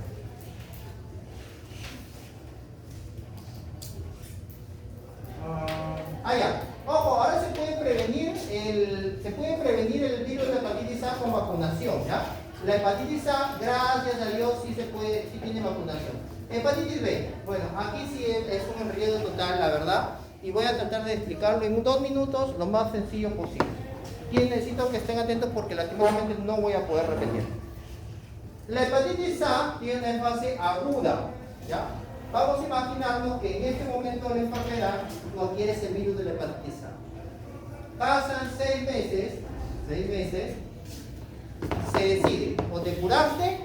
Ya. Ojo, ahora se puede prevenir el virus de hepatitis A con vacunación, ¿ya? La hepatitis A, gracias a Dios, sí tiene vacunación. Hepatitis B, bueno, aquí sí es un enredo total, la verdad, y voy a tratar de explicarlo en 2 minutos lo más sencillo posible. Y necesito que estén atentos porque lastimosamente no voy a poder repetir. La hepatitis A tiene una fase aguda, ¿ya? Vamos a imaginarnos que en este momento de la enfermedad tú adquieres el virus de la hepatitis A. Pasan 6 meses, se decide, o te curaste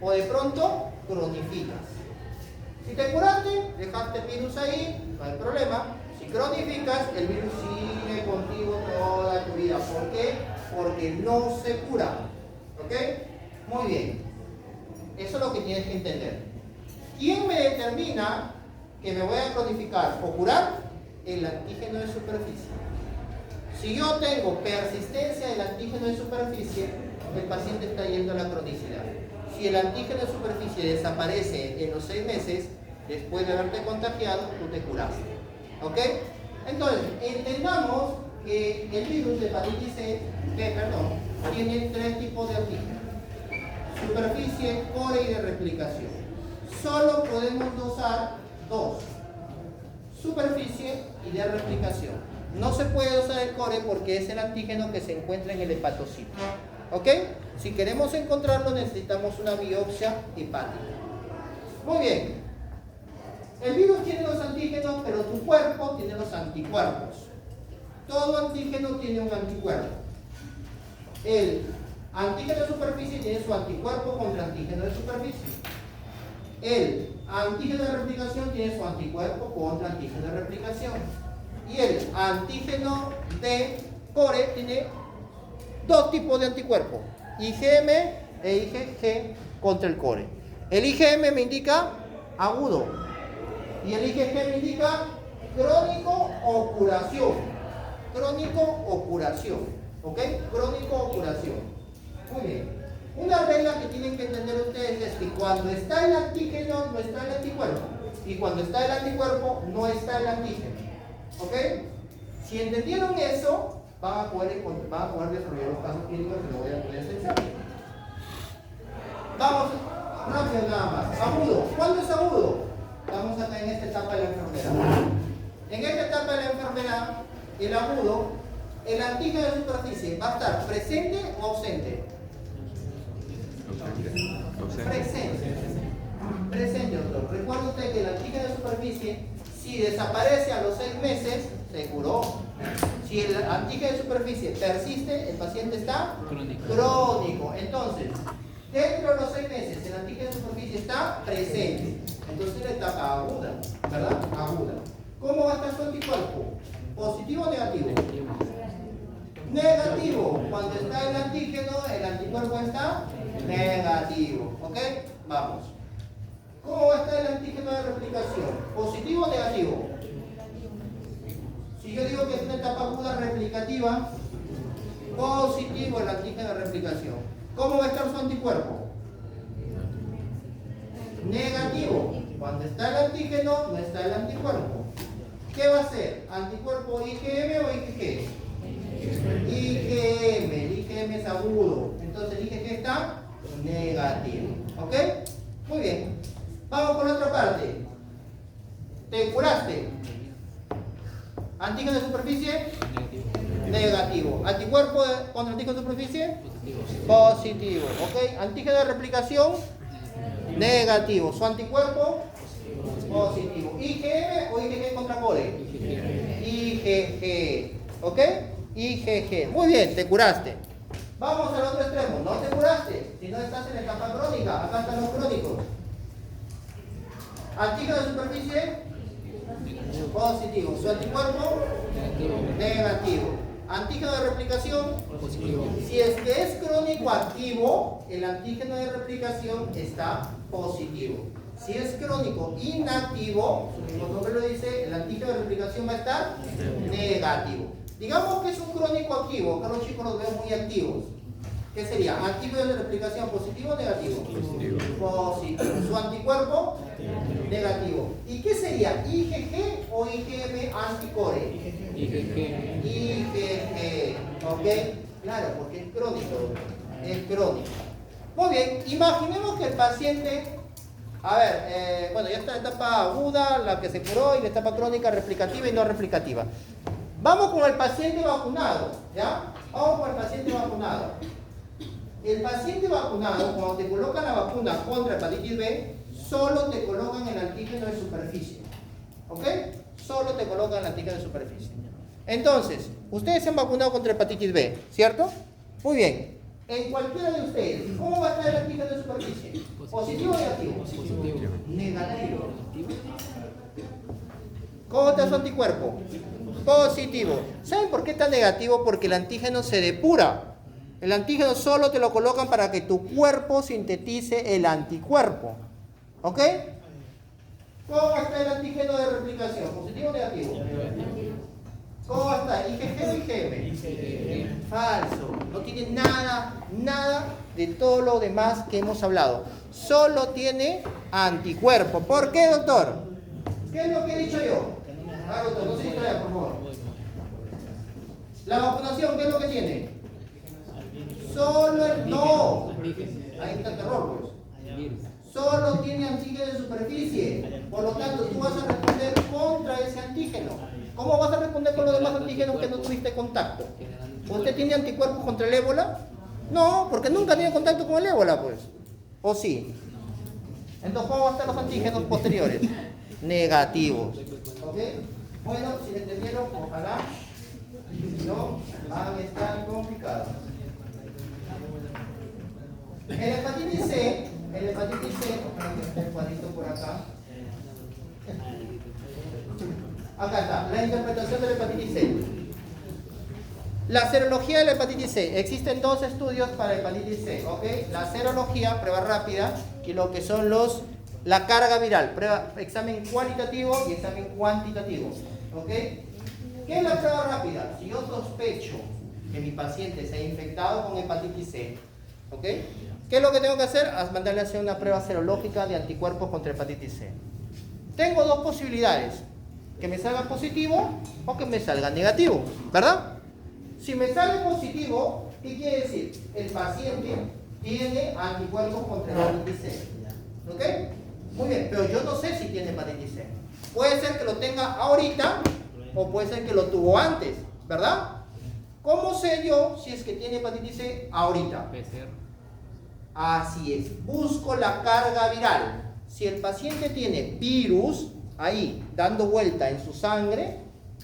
o de pronto cronificas. Si te curaste, dejaste el virus ahí, no hay problema. Si cronificas, el virus sigue contigo toda tu vida. ¿Por qué? Porque no se cura. ¿Ok? Muy bien. Eso es lo que tienes que entender. ¿Quién me determina que me voy a cronificar o curar? El antígeno de superficie. Si yo tengo persistencia del antígeno de superficie, el paciente está yendo a la cronicidad. Si el antígeno de superficie desaparece en los 6 meses, después de haberte contagiado, tú te curaste. ¿Ok? Entonces, entendamos que el virus de hepatitis C, tiene 3 tipos de antígenos: superficie, core y de replicación. Solo podemos dosar 2: superficie y de replicación. No se puede dosar el core porque es el antígeno que se encuentra en el hepatocito. ¿Ok? Si queremos encontrarlo, necesitamos una biopsia hepática. Muy bien. El virus tiene los antígenos, pero tu cuerpo tiene los anticuerpos. Todo antígeno tiene un anticuerpo. El antígeno de superficie tiene su anticuerpo contra antígeno de superficie. El antígeno de replicación tiene su anticuerpo contra antígeno de replicación. Y el antígeno de core tiene 2 tipos de anticuerpos: IgM e IgG contra el core. El IgM me indica agudo y el IgG me indica crónico o curación. Crónico o curación. ¿Ok? Crónico o curación. Muy bien. Una regla que tienen que entender ustedes es que cuando está el antígeno no está el anticuerpo, y cuando está el anticuerpo no está el antígeno. ¿Ok? Si entendieron eso, van a poder desarrollar los casos clínicos que lo voy a poder enseñar. Vamos rápido nada más. Agudo. ¿Cuándo es agudo? Estamos acá en esta etapa de la enfermedad. En esta etapa de la enfermedad, el agudo, el antígeno de superficie va a estar presente o ausente. Presente, doctor. Recuerde usted que el antígeno de superficie, si desaparece a los 6 meses, se curó. Si el antígeno de superficie persiste, el paciente está crónico. Entonces, dentro de los 6 meses, el antígeno de superficie está presente. Entonces, la etapa aguda, ¿verdad? Aguda. ¿Cómo va a estar su anticuerpo? ¿Positivo o negativo? Negativo. Cuando está el antígeno, el anticuerpo está negativo. ¿Ok? Vamos. ¿Cómo va a estar el antígeno de replicación? ¿Positivo o negativo? Si yo digo que es una etapa aguda replicativa, positivo el antígeno de replicación. ¿Cómo va a estar su anticuerpo? Negativo. Cuando está el antígeno, no está el anticuerpo. ¿Qué va a ser? ¿Anticuerpo IgM o IgG? IgM. El IgM es agudo. Entonces el IgG está negativo. ¿Ok? Muy bien. Vamos por la otra parte. ¿Te curaste? ¿Antígeno de superficie? Negativo. ¿Anticuerpo contra antígeno de superficie? Positivo. ¿Ok? ¿Antígeno de replicación? Negativo. ¿Su anticuerpo? Positivo. ¿IgM o IgG contra core? IgG. ¿Ok? IgG. Muy bien, te curaste. Vamos al otro extremo. No te curaste. Si no estás en la etapa crónica. Acá están los crónicos. ¿Antígeno de superficie? Positivo. ¿Su anticuerpo? Negativo. ¿Antígeno de replicación? Positivo. Si es que es crónico activo, el antígeno de replicación está positivo. Si es crónico inactivo, su mismo nombre lo dice, el antígeno de replicación va a estar negativo. Digamos que es un crónico activo. Acá los chicos los veo muy activos. ¿Qué sería? ¿Antígeno de replicación positivo o negativo? Positivo. Positivo. ¿Su anticuerpo? Negativo. ¿Y qué sería? ¿IgG o IgM anticore? IgG. IgG. ¿Ok? Claro, porque es crónico. Es crónico. Muy bien. Imaginemos que el paciente... A ver, bueno, ya está la etapa aguda, la que se curó, y la etapa crónica replicativa y no replicativa. Vamos con el paciente vacunado, ¿ya? Vamos con el paciente vacunado. El paciente vacunado, cuando te colocan la vacuna contra hepatitis B, solo te colocan el antígeno de superficie. ¿Ok? Solo te colocan el antígeno de superficie. Entonces, ustedes se han vacunado contra hepatitis B, ¿cierto? Muy bien. En cualquiera de ustedes, ¿cómo va a estar el antígeno de superficie? ¿Positivo o negativo? Positivo. Negativo. ¿Cómo está su anticuerpo? Positivo. ¿Saben por qué está negativo? Porque el antígeno se depura. El antígeno solo te lo colocan para que tu cuerpo sintetice el anticuerpo. ¿Ok? ¿Cómo está el antígeno antígeno de replicación? ¿Positivo o negativo? ¿Cómo va a estar? ¿IgG o IgM? Falso. No tiene nada de todo lo demás que hemos hablado. Solo tiene anticuerpo. ¿Por qué, doctor? ¿Qué es lo que he dicho yo? Ah, doctor, no se distraiga, por favor. La vacunación, ¿qué es lo que tiene? Solo el... No. Ahí está el terror, pues. Solo tiene antígeno de superficie. Por lo tanto, tú vas a responder contra ese antígeno. ¿Cómo vas a responder con los demás antígenos que no tuviste contacto? ¿Usted tiene anticuerpos contra el ébola? No, porque nunca tiene contacto con el ébola, pues. ¿O sí? Entonces, ¿cómo van a estar los antígenos posteriores? Negativos. ¿Ok? Bueno, si lo entendieron, ojalá no van a estar complicados. El hepatitis C, el cuadrito por acá. Acá está, la interpretación de la hepatitis C. La serología de la hepatitis C. Existen dos estudios para hepatitis C, ¿ok? La serología, prueba rápida, y lo que son la carga viral, examen cualitativo y examen cuantitativo, ¿ok? ¿Qué es la prueba rápida? Si yo sospecho que mi paciente se ha infectado con hepatitis C, ¿ok? ¿Qué es lo que tengo que hacer? Mandarle a hacer una prueba serológica de anticuerpos contra hepatitis C. Tengo dos posibilidades, que me salga positivo o que me salga negativo, ¿verdad? Si me sale positivo, ¿qué quiere decir? El paciente tiene anticuerpos contra hepatitis C, ¿ok? Muy bien, pero yo no sé si tiene hepatitis C. Puede ser que lo tenga ahorita o puede ser que lo tuvo antes, ¿verdad? ¿Cómo sé yo si es que tiene hepatitis C ahorita? Así es, busco la carga viral. Si el paciente tiene virus ahí dando vuelta en su sangre,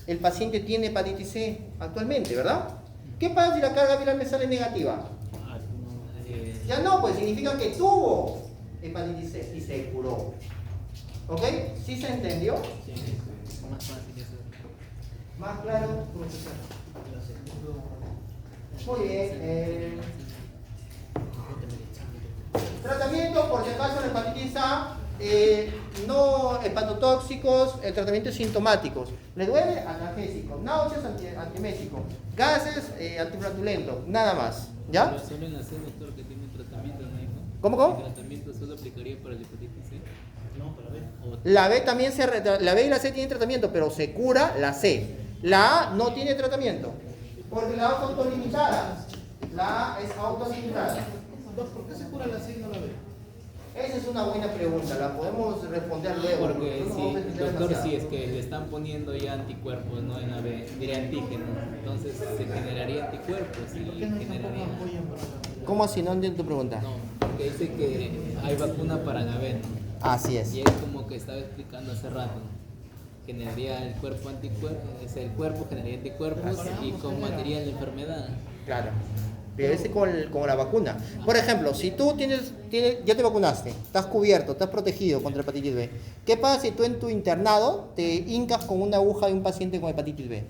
el paciente tiene hepatitis C actualmente, ¿verdad? ¿Qué pasa si la carga viral me sale negativa? Ya no, pues significa que tuvo hepatitis C y se curó. ¿Ok? ¿Sí se entendió? ¿Más claro? Muy bien. Tratamiento, por si acaso, la hepatitis A, no hepatotóxicos, el tratamiento es sintomáticos. ¿Le duele? Analgésico. Náuseas, antimésico. Gases, antiflatulento. Nada más. ¿Ya? Pero solo en la C, doctor, que tiene tratamiento, ¿no? ¿Cómo? ¿El tratamiento solo aplicaría para la hepatitis C? No, para B. La B también la B y la C tienen tratamiento, pero se cura la C. La A no tiene tratamiento, porque la A es autolimitada. La A es autolimitada. ¿Por qué se cura la C y no la B? Esa es una buena pregunta, la podemos responder luego. Porque no sí, vamos a entender doctor, demasiado. si es que le están poniendo ya anticuerpos, ¿no? En la B, diré antígenos, entonces se generaría anticuerpos y ¿Por qué no generaría... tampoco apoyan para la ¿Cómo así? No entiendo tu pregunta. No, porque dice que hay vacuna para la B, ¿no? Así es. Y es como que estaba explicando hace rato, ¿no? Generaría el cuerpo anticuerpos, el cuerpo generaría anticuerpos y combatiría la enfermedad. Claro. Pero ese con la vacuna. Por ejemplo, si tú ya te vacunaste, estás cubierto, estás protegido contra hepatitis B. ¿Qué pasa si tú en tu internado te hincas con una aguja de un paciente con hepatitis B?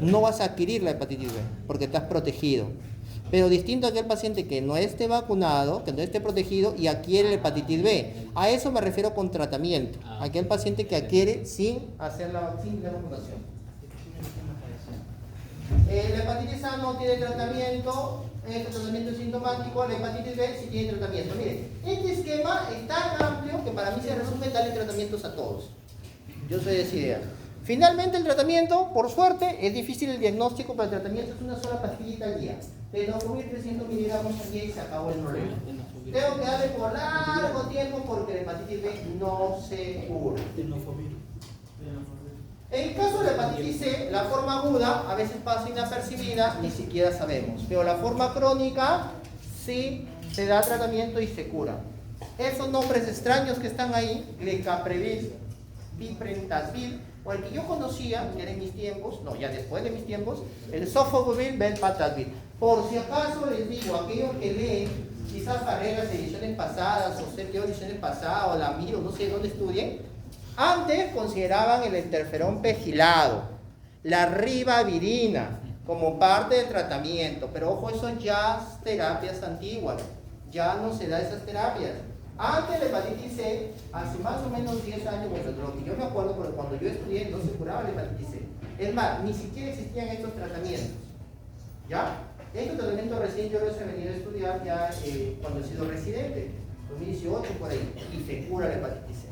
No vas a adquirir la hepatitis B porque estás protegido. Pero distinto a aquel paciente que no esté vacunado, que no esté protegido y adquiere la hepatitis B. A eso me refiero con tratamiento. Aquel paciente que adquiere sin hacer la vacunación. La hepatitis A no tiene tratamiento, este tratamiento es sintomático. La hepatitis B sí tiene tratamiento. Miren, este esquema es tan amplio que para mí se resume en darle tratamientos a todos. Yo soy de esa idea. Finalmente el tratamiento, por suerte, es difícil el diagnóstico, pero el tratamiento es una sola pastillita al día. Tenofovir 300 miligramos al día y se acabó el problema. Tengo que darle por largo tiempo porque la hepatitis B no se cura. En el caso de la hepatitis C, la forma aguda a veces pasa inapercibida, ni siquiera sabemos. Pero la forma crónica sí se da tratamiento y se cura. Esos nombres extraños que están ahí, Glecaprevir, Piprentazvir, o el que yo conocía, que era en mis tiempos, no, ya después de mis tiempos, el Sofovir, Velpatasvir. Por si acaso les digo, aquellos que leen quizás carreras de ediciones pasadas, o CTO ediciones pasadas, o la MIR, o no sé dónde estudien, antes consideraban el interferón pegilado, la ribavirina, como parte del tratamiento, pero ojo, eso ya es terapias antiguas, ya no se da esas terapias. Antes de la hepatitis C, hace más o menos 10 años, bueno, de lo que yo me acuerdo, porque cuando yo estudié no se curaba la hepatitis C. Es más, ni siquiera existían estos tratamientos. ¿Ya? Estos tratamientos recién yo los he venido a estudiar ya cuando he sido residente, 2018 por ahí, y se cura la hepatitis C.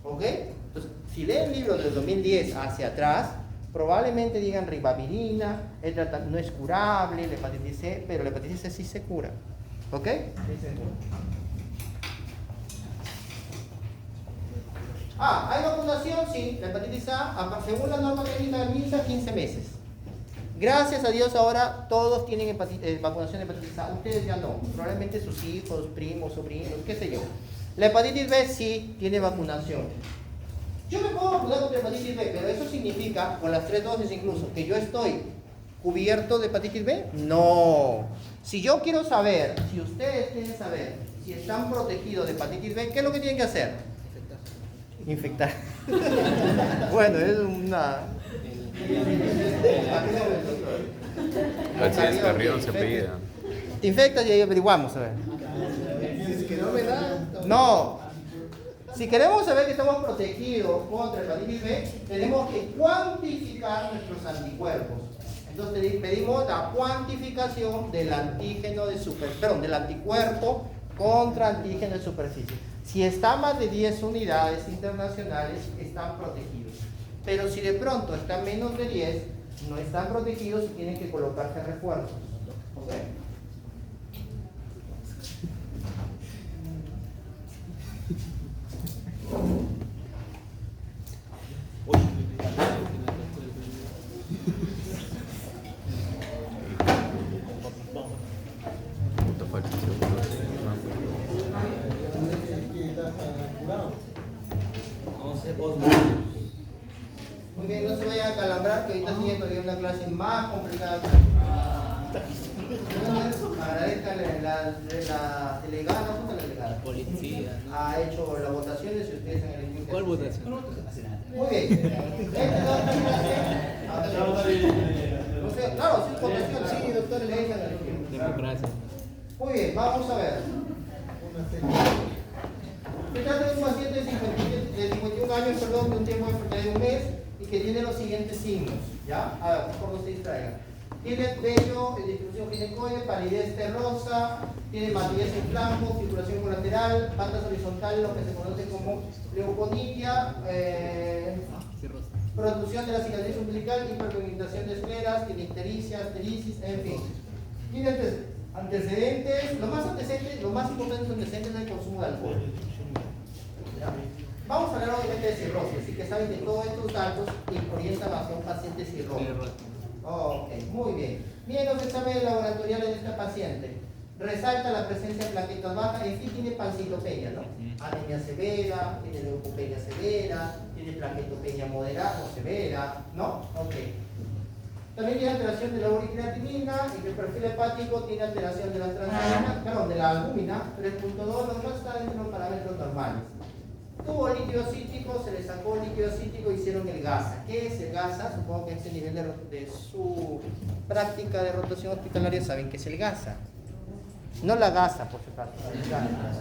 ¿Ok? Entonces, si leen libros del 2010 hacia atrás, probablemente digan ribavirina, no es curable, la hepatitis C, pero la hepatitis C sí se cura. ¿Ok? Sí se cura. ¿Hay vacunación? Sí, la hepatitis A, según la norma técnica del MINSA, 15 meses. Gracias a Dios ahora todos tienen vacunación de hepatitis A, ustedes ya no, probablemente sus hijos, primos, sobrinos, qué sé yo. La hepatitis B sí tiene vacunación. Yo me puedo vacunar contra hepatitis B, pero eso significa, con las 3 dosis incluso, que yo estoy cubierto de hepatitis B. No. Si yo quiero saber, si ustedes quieren saber si están protegidos de hepatitis B, ¿qué es lo que tienen que hacer? Infectar. Bueno, es una... Así es, Carrión se pide. Te infectas y ahí averiguamos, a ver. Es que no me da. No. Si queremos saber que estamos protegidos contra hepatitis B, tenemos que cuantificar nuestros anticuerpos. Entonces pedimos la cuantificación del antígeno del anticuerpo contra antígeno de superficie. Si está más de 10 unidades internacionales, están protegidos. Pero si de pronto está menos de 10, no están protegidos y tienen que colocarse refuerzos. ¿Ok? Muy bien, no se vayan a calambrar, que ahorita sigue todavía una clase más complicada. Agradezcanle la delegada, ¿cómo está la delegada? Policía, ¿no? Ha hecho las votaciones y ustedes han elegido. ¿Cuál votación? Muy bien. No sé, claro, sí, votación. Sí, doctor, Democracia. muy bien, vamos a ver. Se trata de un paciente de 51 años, perdón, de un tiempo de enfermedad de un mes y que tiene los siguientes signos. ¿Ya? A ver, por favor, no se distraigan. Tiene vello, distribución ginecoide, palidez terrosa, tiene matidez en flanco, circulación colateral, bandas horizontales, lo que se conoce como leuconidia, producción de la cicatriz umbilical, hiperpigmentación de escleras, tiene ictericia, asterisis, en fin. Tiene antecedentes, lo más importante son antecedentes del consumo de alcohol. ¿Ya? Vamos a hablar obviamente de cirrosis, así que saben que todos estos datos orientan hacia un paciente cirrótico. Ok, muy bien. Miren los exámenes laboratoriales de esta paciente. Resalta la presencia de plaquetas bajas, en sí tiene pancitopenia, ¿no? Anemia severa, tiene leucopenia severa, tiene plaquetopenia moderada o severa, ¿no? Ok. También tiene alteración de la uricreatinina y el perfil hepático tiene alteración de la transamina, perdón, de la albúmina, 3.2, lo demás está dentro de los parámetros normales. Tuvo líquido cítico, se le sacó líquido cítico y hicieron el GASA. ¿Qué es el GASA? Supongo que en este nivel de su práctica de rotación hospitalaria saben qué es el GASA. No la gasa, por supuesto.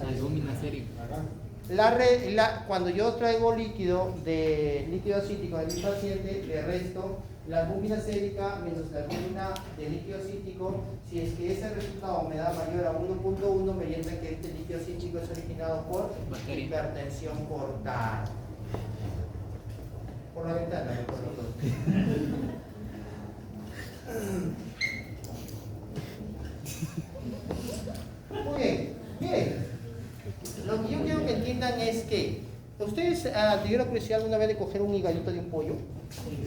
Albúmina sérica. Cuando yo traigo líquido acítico de mi paciente, le resto la albúmina sérica menos la albúmina de líquido acítico. Si es que ese resultado me da mayor a 1.1, me orienta que este líquido acítico es originado por hipertensión portal. Por la ventana, por los dos. Muy bien, miren, lo que yo quiero que entiendan es que ustedes tuvieron curiosidad alguna vez de coger un higadito de un pollo,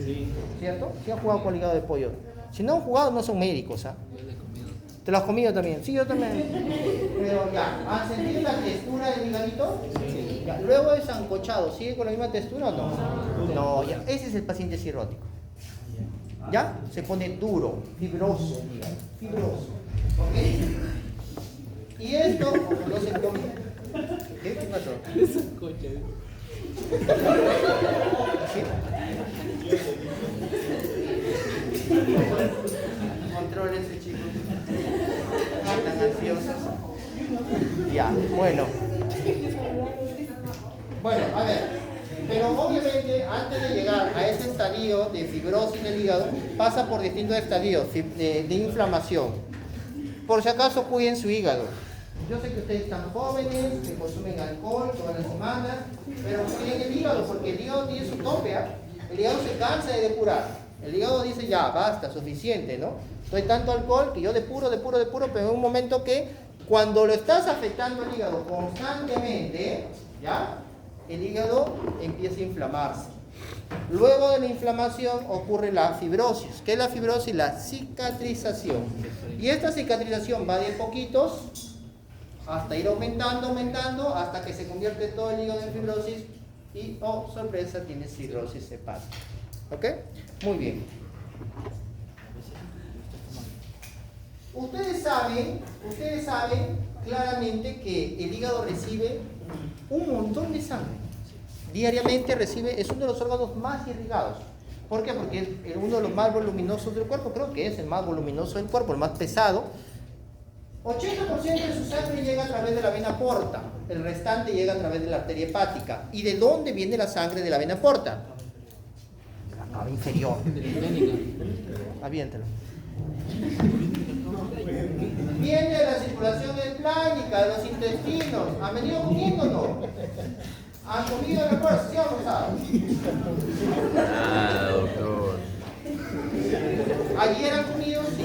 Sí. ¿cierto? ¿Sí han jugado con el hígado de pollo? Si no han jugado, no son médicos, ¿ah? Yo le he comido. ¿Te lo has comido también? Sí, yo también. Pero ya, ¿han sentido la textura del higadito? Sí. Ya, luego es sancochado, ¿sigue con la misma textura o no? No, ya, ese es el paciente cirrótico. ¿Ya? Se pone duro, fibroso, el hígado, fibroso. ¿Ok? Y esto, como no se come. ¿Qué pasó? Esa cocha. ¿Sí? Contrólense, chicos. Están ansiosos. Ya, bueno. antes de llegar a ese estadio de fibrosis del hígado, pasa por distintos estadios de inflamación. Por si acaso, cuiden su hígado. Yo sé que ustedes están jóvenes, que consumen alcohol todas las semanas, pero cuiden el hígado, porque el hígado tiene su tope, ¿eh? El hígado se cansa de depurar. El hígado dice, ya, basta, suficiente, ¿no? Doy tanto alcohol que yo depuro, pero en un momento que cuando lo estás afectando el hígado constantemente, ¿ya? El hígado empieza a inflamarse. Luego de la inflamación ocurre la fibrosis. ¿Qué es la fibrosis? La cicatrización. Y esta cicatrización va de poquitos hasta ir aumentando, hasta que se convierte todo el hígado en fibrosis y, oh, sorpresa, tiene cirrosis hepática. ¿Ok? Muy bien. Ustedes saben claramente que el hígado recibe un montón de sangre. Diariamente es uno de los órganos más irrigados. ¿Por qué? Porque es uno de los más voluminosos del cuerpo, creo que es el más voluminoso del cuerpo, el más pesado. 80% de su sangre llega a través de la vena porta, el restante llega a través de la arteria hepática. ¿Y de dónde viene la sangre de la vena porta? De la cava inferior. Aviéntalo. Viene de la circulación esplánica, de los intestinos. ¿Han venido comiendo o no? ¿Han comido en la fuerza? ¿Sí o no saben? Ah, doctor. ¿Ayer han comido? Sí.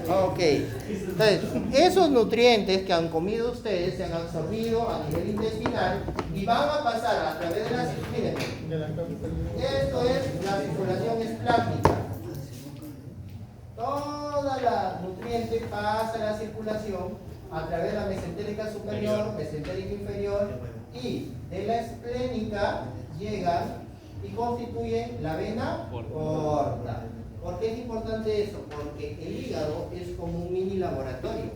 Ok. Entonces, esos nutrientes que han comido ustedes se han absorbido a nivel intestinal y van a pasar a través de la circulación. Esto es la circulación esplácnica. Toda la nutriente pasa a la circulación a través de la mesentérica superior, mesentérica inferior y de la esplénica llegan y constituyen la vena porta. ¿Por qué es importante eso? Porque el hígado es como un mini laboratorio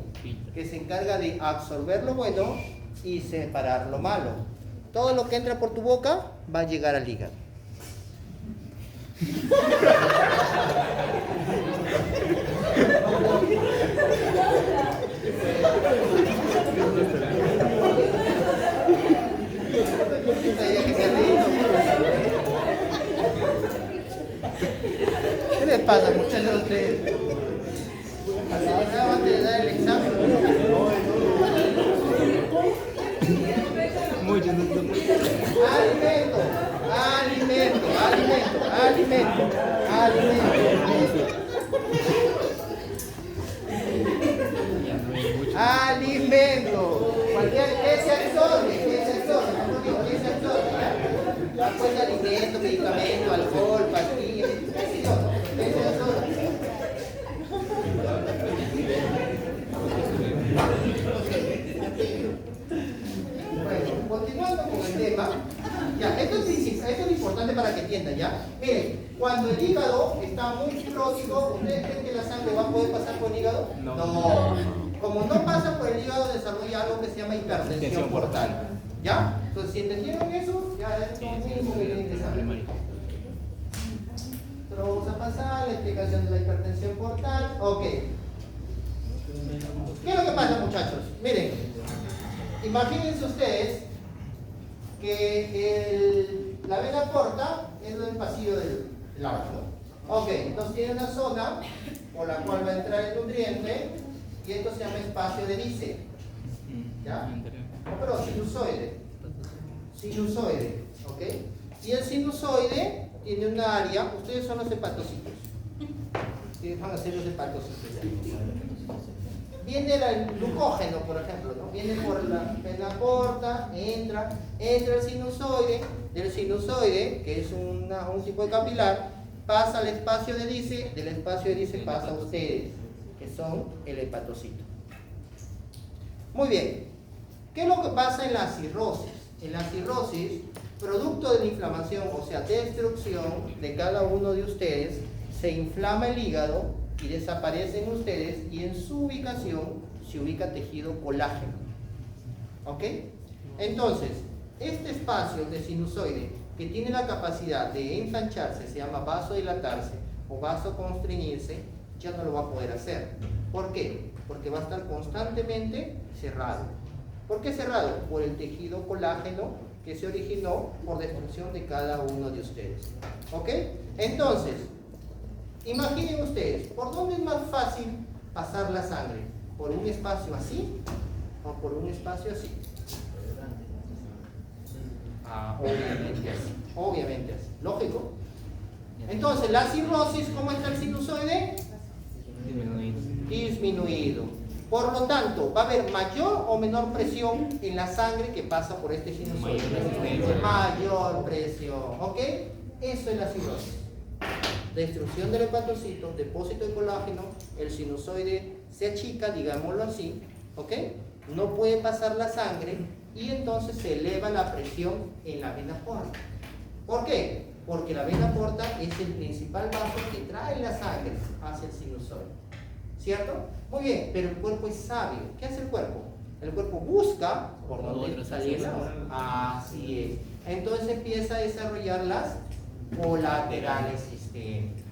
que se encarga de absorber lo bueno y separar lo malo. Todo lo que entra por tu boca va a llegar al hígado. ¿Qué les pasa, muchachos, a ustedes? Acaban de dar el examen. Alimento. ¿Qué se absorbe? ¿Qué se absorbe? La fuente de alimento, medicamento, alcohol, pastillas, ¿qué se absorbe? Bueno, continuando con el tema, ya, esto es importante para que entiendan, ¿ya? Miren, cuando el hígado está muy fibrótico, ¿ustedes creen que la sangre va a poder pasar por el hígado? No. Como no pasa por el hígado, desarrolla algo que se llama hipertensión portal. ¿Ya? Entonces, si entendieron eso, ya es lo mismo que tienen que saber. Pero vamos a pasar la explicación de la hipertensión portal. Ok. ¿Qué es lo que pasa, muchachos? Miren, imagínense ustedes que la vena porta es el pasillo del agua, ¿no? Ok, entonces tiene una zona por la cual va a entrar el nutriente y esto se llama espacio de Dice. ¿Ya? Pero sinusoide, ¿ok? Y el sinusoide tiene un área, ustedes son los hepatocitos. Ustedes van a ser los hepatocitos. Viene el glucógeno, por ejemplo, ¿no? Viene por la vena porta, entra el sinusoide, del sinusoide, que es un tipo de capilar, pasa al espacio de Dice, del espacio de Dice pasa a ustedes, que son el hepatocito. Muy bien. ¿Qué es lo que pasa en la cirrosis? En la cirrosis, producto de la inflamación, o sea, destrucción de cada uno de ustedes, se inflama el hígado y desaparecen ustedes y en su ubicación se ubica tejido colágeno. ¿Ok? Entonces, este espacio de sinusoide que tiene la capacidad de ensancharse, se llama vasodilatarse o vasoconstreñirse, ya no lo va a poder hacer. ¿Por qué? Porque va a estar constantemente cerrado. ¿Por qué cerrado? Por el tejido colágeno que se originó por destrucción de cada uno de ustedes. ¿Ok? Entonces, imaginen ustedes, ¿por dónde es más fácil pasar la sangre? ¿Por un espacio así o por un espacio así? Obviamente así, lógico. Entonces, la cirrosis, ¿cómo está el sinusoide? Disminuido. Por lo tanto, va a haber mayor o menor presión en la sangre que pasa por este sinusoide. Mayor presión, ¿ok? Eso es la cirrosis. Destrucción del hepatocito, depósito de colágeno, el sinusoide se achica, digámoslo así, ¿ok? No puede pasar la sangre y entonces se eleva la presión en la vena porta. ¿Por qué? Porque la vena porta es el principal vaso que trae la sangre hacia el sinusoide. ¿Cierto? Muy bien, pero el cuerpo es sabio. ¿Qué hace el cuerpo? El cuerpo busca por dónde salir la sangre. Así es. Entonces empieza a desarrollar las colaterales sistémicas.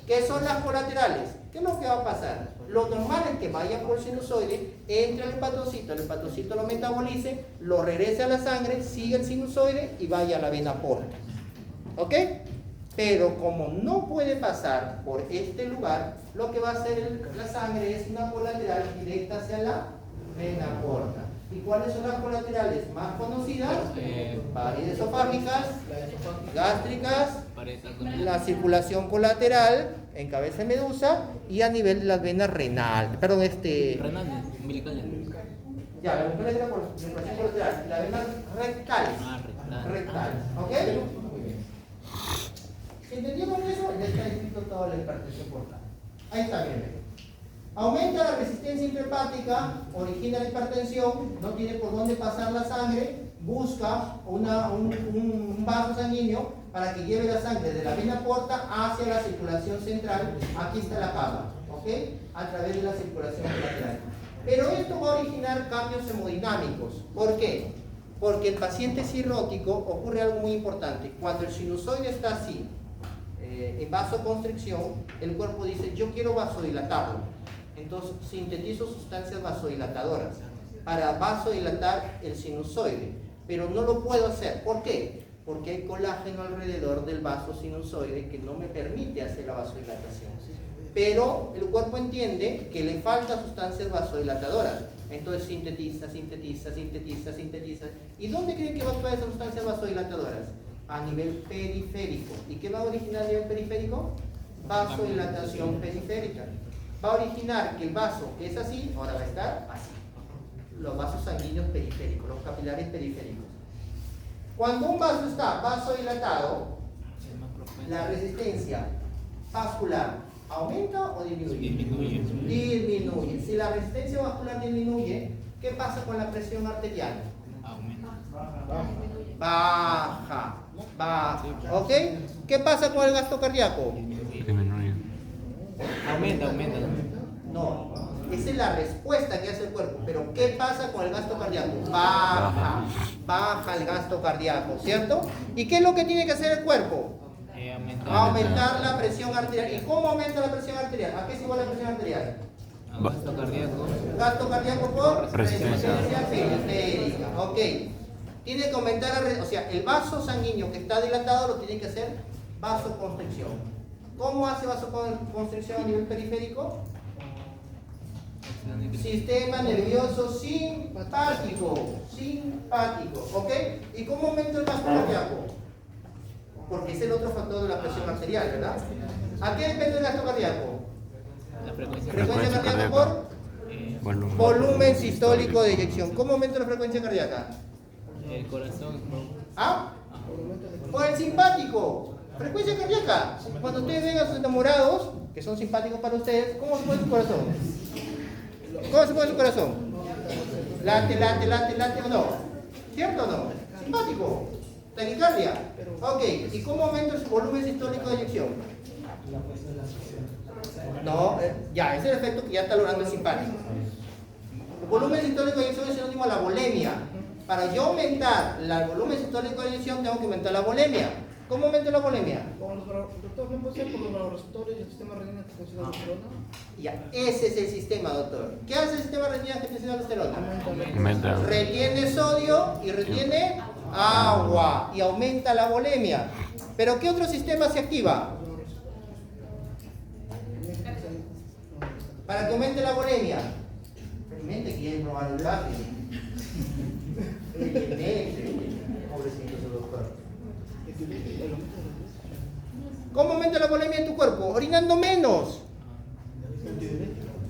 ¿Qué son las colaterales? ¿Qué es lo que va a pasar? Lo normal es que vaya por el sinusoide, entre el hepatocito lo metabolice, lo regrese a la sangre, sigue el sinusoide y vaya a la vena porta. ¿Ok? Pero como no puede pasar por este lugar, lo que va a hacer la sangre es una colateral directa hacia la vena porta. ¿Y cuáles son las colaterales más conocidas? Paredes esofágicas, gástricas, la circulación colateral en cabeza de medusa y a nivel de las venas renales. Perdón, renales, umbilicales. Ya, la circulación colateral, las venas rectales. Rectales, ¿ok? Muy bien. Si entendieron eso, ya está escrito toda la hipertensión portal. Ahí está bien. Aumenta la resistencia intrahepática, origina la hipertensión, no tiene por dónde pasar la sangre, busca un vaso sanguíneo para que lleve la sangre de la vena porta hacia la circulación central. Aquí está la cava, ¿ok? A través de la circulación lateral. Pero esto va a originar cambios hemodinámicos. ¿Por qué? Porque el paciente cirrótico ocurre algo muy importante. Cuando el sinusoide está así, en vasoconstricción, el cuerpo dice, yo quiero vasodilatarlo. Entonces sintetizo sustancias vasodilatadoras para vasodilatar el sinusoide, pero no lo puedo hacer. ¿Por qué? Porque hay colágeno alrededor del vaso sinusoide que no me permite hacer la vasodilatación. Pero el cuerpo entiende que le faltan sustancias vasodilatadoras, entonces sintetiza. ¿Y dónde creen que va a actuar esas sustancias vasodilatadoras? A nivel periférico. ¿Y qué va a originar a nivel periférico? Vasodilatación periférica. Va a originar que el vaso que es así, ahora va a estar así. Los vasos sanguíneos periféricos, los capilares periféricos. Cuando un vaso está vasodilatado, la resistencia vascular ¿aumenta o disminuye? Disminuye. Si la resistencia vascular disminuye, ¿qué pasa con la presión arterial? Aumenta. Baja. ¿Ok? ¿Qué pasa con el gasto cardíaco? Aumenta. No, esa es la respuesta que hace el cuerpo. Pero ¿qué pasa con el gasto cardíaco? Baja el gasto cardíaco, ¿cierto? ¿Y qué es lo que tiene que hacer el cuerpo? Aumentar la presión arterial. ¿Y cómo aumenta la presión arterial? ¿A qué es igual la presión arterial? Gasto cardíaco. Gasto cardíaco por resistencia periférica. Ok. Tiene que aumentar o sea, el vaso sanguíneo que está dilatado lo tiene que hacer vasoconstricción. ¿Cómo hace vasoconstricción a nivel periférico? Sistema nervioso simpático, ¿ok? ¿Y cómo aumenta el gasto cardíaco? Porque es el otro factor de la presión arterial, ¿verdad? ¿A qué depende el gasto cardíaco? La frecuencia Cardíaca por volumen sistólico de eyección. ¿Cómo aumenta la frecuencia cardíaca? El corazón. ¿Ah? Por el simpático. Frecuencia cardíaca. Cuando ustedes ven a sus enamorados, que son simpáticos para ustedes, ¿cómo se pone su corazón? ¿Cómo se pone su corazón? Late o no. ¿Cierto o no? Simpático. Taquicardia. Ok. ¿Y cómo aumenta el volumen sistólico de eyección? No, ya, ese es el efecto que ya está logrando el simpático. El volumen sistólico de eyección es sinónimo a la volemia. Para yo aumentar el volumen sistólico de eyección, tengo que aumentar la volemia. ¿Cómo aumenta la volemia? Con los vasoreceptores y el sistema renina angiotensina-aldosterona. Ya, ese es el sistema, doctor. ¿Qué hace el sistema renina angiotensina-aldosterona? Aumenta. Retiene sodio y retiene agua y aumenta la volemia. ¿Pero qué otro sistema se activa? Para que aumente la volemia. Realmente quieren probar el lápiz. Pobrecito ese doctor. ¿Cómo aumenta la volemia en tu cuerpo? Orinando menos.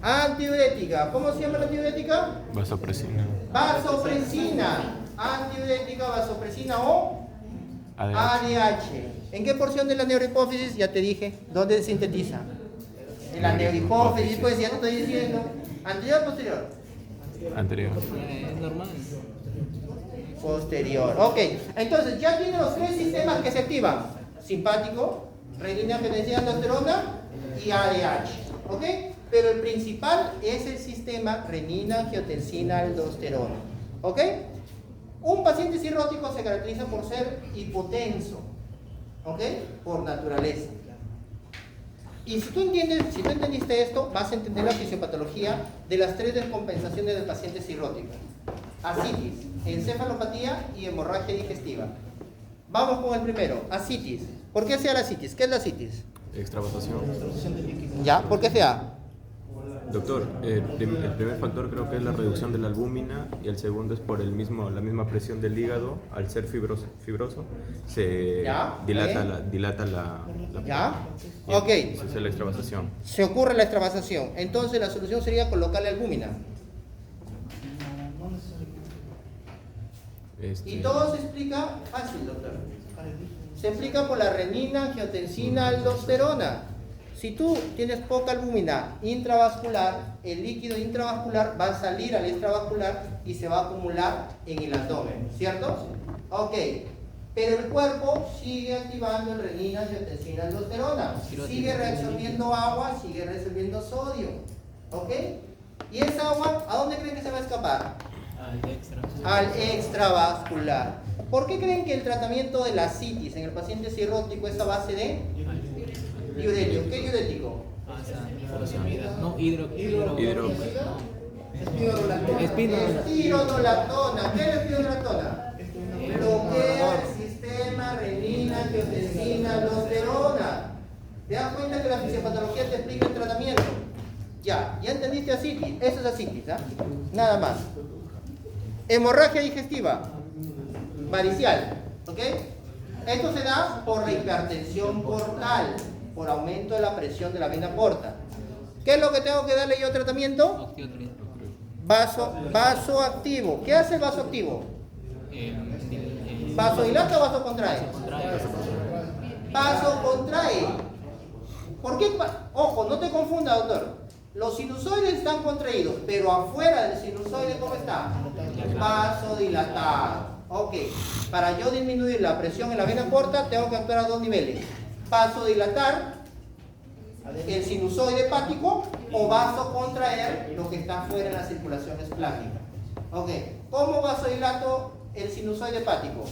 Antidiurética. ¿Cómo se llama la antidiurética? Vasopresina. Vasopresina. Antidiurética, vasopresina o ADH. ¿En qué porción de la neurohipófisis? Ya te dije. ¿Dónde se sintetiza? En la neurohipófisis, pues ya te estoy diciendo. ¿Anterior o posterior? Anterior. Es normal. Posterior. Ok, entonces ya tiene los tres sistemas que se activan: simpático, renina, angiotensina, aldosterona y ADH. Ok, pero el principal es el sistema renina, angiotensina, aldosterona. Ok, un paciente cirrótico se caracteriza por ser hipotenso. Ok, por naturaleza. Y si tú entendiste esto, vas a entender la fisiopatología de las tres descompensaciones del paciente cirrótico: ascitis, encefalopatía y hemorragia digestiva. Vamos con el primero, ascitis. ¿Por qué se da la ascitis? ¿Qué es la ascitis? Extravasación. ¿Ya? ¿Por qué se da? Doctor, el primer factor creo que es la reducción de la albúmina y el segundo es por la misma presión del hígado. Al ser fibroso se ¿Ya? dilata la ¿Ya? y Ok. se hace la extravasación. Se ocurre la extravasación. Entonces la solución sería colocarle albúmina. Y todo se explica fácil, doctor. Se explica por la renina, angiotensina, aldosterona. Si tú tienes poca albúmina intravascular, el líquido intravascular va a salir al extravascular y se va a acumular en el abdomen, ¿cierto? Ok, pero el cuerpo sigue activando el renina, angiotensina, aldosterona. Sigue reabsorbiendo agua, sigue reabsorbiendo sodio. ¿Ok? ¿Y esa agua a dónde creen que se va a escapar? Al extravascular. ¿Por qué creen que el tratamiento de la ascitis en el paciente cirrótico es a base de diurético? ¿Qué diurético? No, hidro. Espironolactona. ¿Qué es la espironolactona? Bloquea el sistema renina, angiotensina, aldosterona. ¿Te das cuenta que la fisiopatología te explica el tratamiento? Ya entendiste ascitis. Eso es ascitis, ¿ah? Nada más. Hemorragia digestiva, varicial, ¿ok? Esto se da por la hipertensión portal, por aumento de la presión de la vena porta. ¿Qué es lo que tengo que darle yo tratamiento? Vasoactivo. ¿Qué hace el vasoactivo? ¿Vasodilata o vasocontrae? Vasocontrae. ¿Por qué? Ojo, no te confunda, doctor. Los sinusoides están contraídos, pero afuera del sinusoide, ¿cómo está? Vasodilatado. Ok, para yo disminuir la presión en la vena porta, tengo que actuar a dos niveles: vasodilatar el sinusoide hepático o vasocontraer lo que está afuera en la circulación esplácnica. Ok, ¿cómo vasodilato el sinusoide hepático?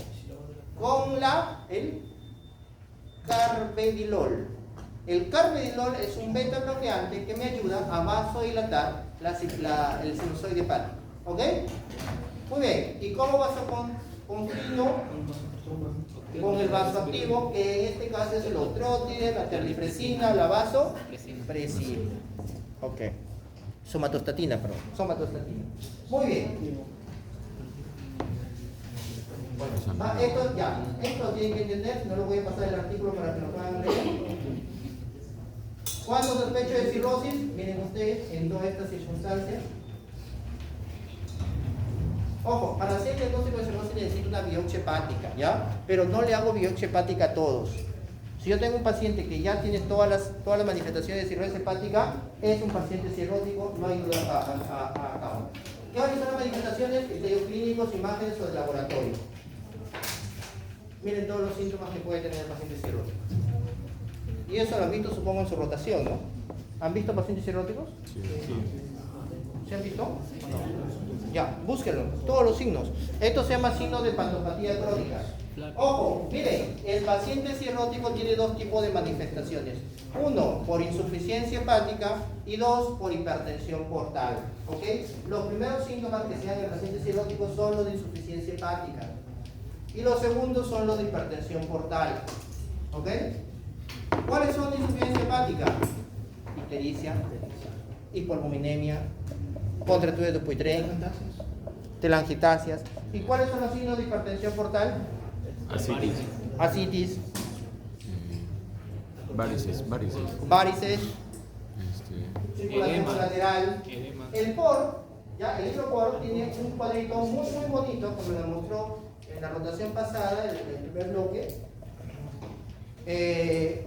Con el carvedilol. El carvedilol es un beta bloqueante que me ayuda a vasodilatar el sinusoide hepático. ¿Ok? Muy bien. ¿Y cómo vasoconstrino? Con el vasoactivo, que en este caso es el otrótide, la terlipresina, la vasopresina. Ok. Somatostatina, perdón. Somatostatina. Muy bien. Esto tienen que entender, no lo voy a pasar el artículo para que lo puedan leer. ¿Cuándo sospecho de cirrosis? Miren ustedes, en todas estas circunstancias. Ojo, para hacer el diagnóstico de cirrosis necesito una biopsia hepática, ¿ya? Pero no le hago biopsia hepática a todos. Si yo tengo un paciente que ya tiene todas las manifestaciones de cirrosis hepática, es un paciente cirrótico, no hay duda a cabo. ¿Cuáles son las manifestaciones? Estudios clínicos, imágenes o de laboratorio. Miren todos los síntomas que puede tener el paciente cirrótico. Y eso lo han visto, supongo, en su rotación, ¿no? ¿Han visto pacientes cirróticos? Sí. ¿Se han visto? ¿O no? Ya, búsquenlo, todos los signos. Esto se llama signo de hepatopatía crónica. Ojo, miren, el paciente cirrótico tiene dos tipos de manifestaciones. Uno, por insuficiencia hepática, y dos, por hipertensión portal. ¿Ok? Los primeros síntomas que se dan en el paciente cirrótico son los de insuficiencia hepática. Y los segundos son los de hipertensión portal. ¿Ok? ¿Cuáles son de insuficiencia hepática? Ictericia, hipoalbuminemia, contracturas de Dupuytren, telangiectasias. ¿Y cuáles son los signos de hipertensión portal? Ascitis. Ascitis, Varices. varices, circulación Edema. colateral. Edema. El POR, ya, el hidropor tiene un cuadrito muy bonito, como lo mostró en la rotación pasada, el primer bloque.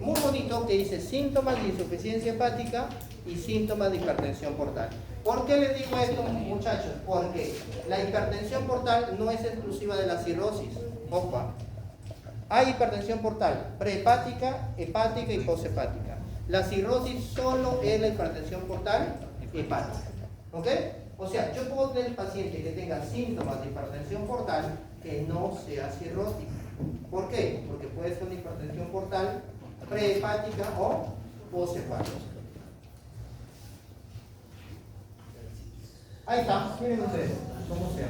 Muy bonito, que dice síntomas de insuficiencia hepática y síntomas de hipertensión portal. ¿Por qué les digo esto, muchachos? Porque la hipertensión portal no es exclusiva de la cirrosis. Opa. Hay hipertensión portal prehepática, hepática y poshepática. La cirrosis solo es la hipertensión portal hepática. ¿Ok? O sea, yo puedo tener el paciente que tenga síntomas de hipertensión portal que no sea cirrótica. ¿Por qué? Porque puede ser una hipertensión portal prehepática o poshepática. Ahí está, miren ustedes, cómo sea.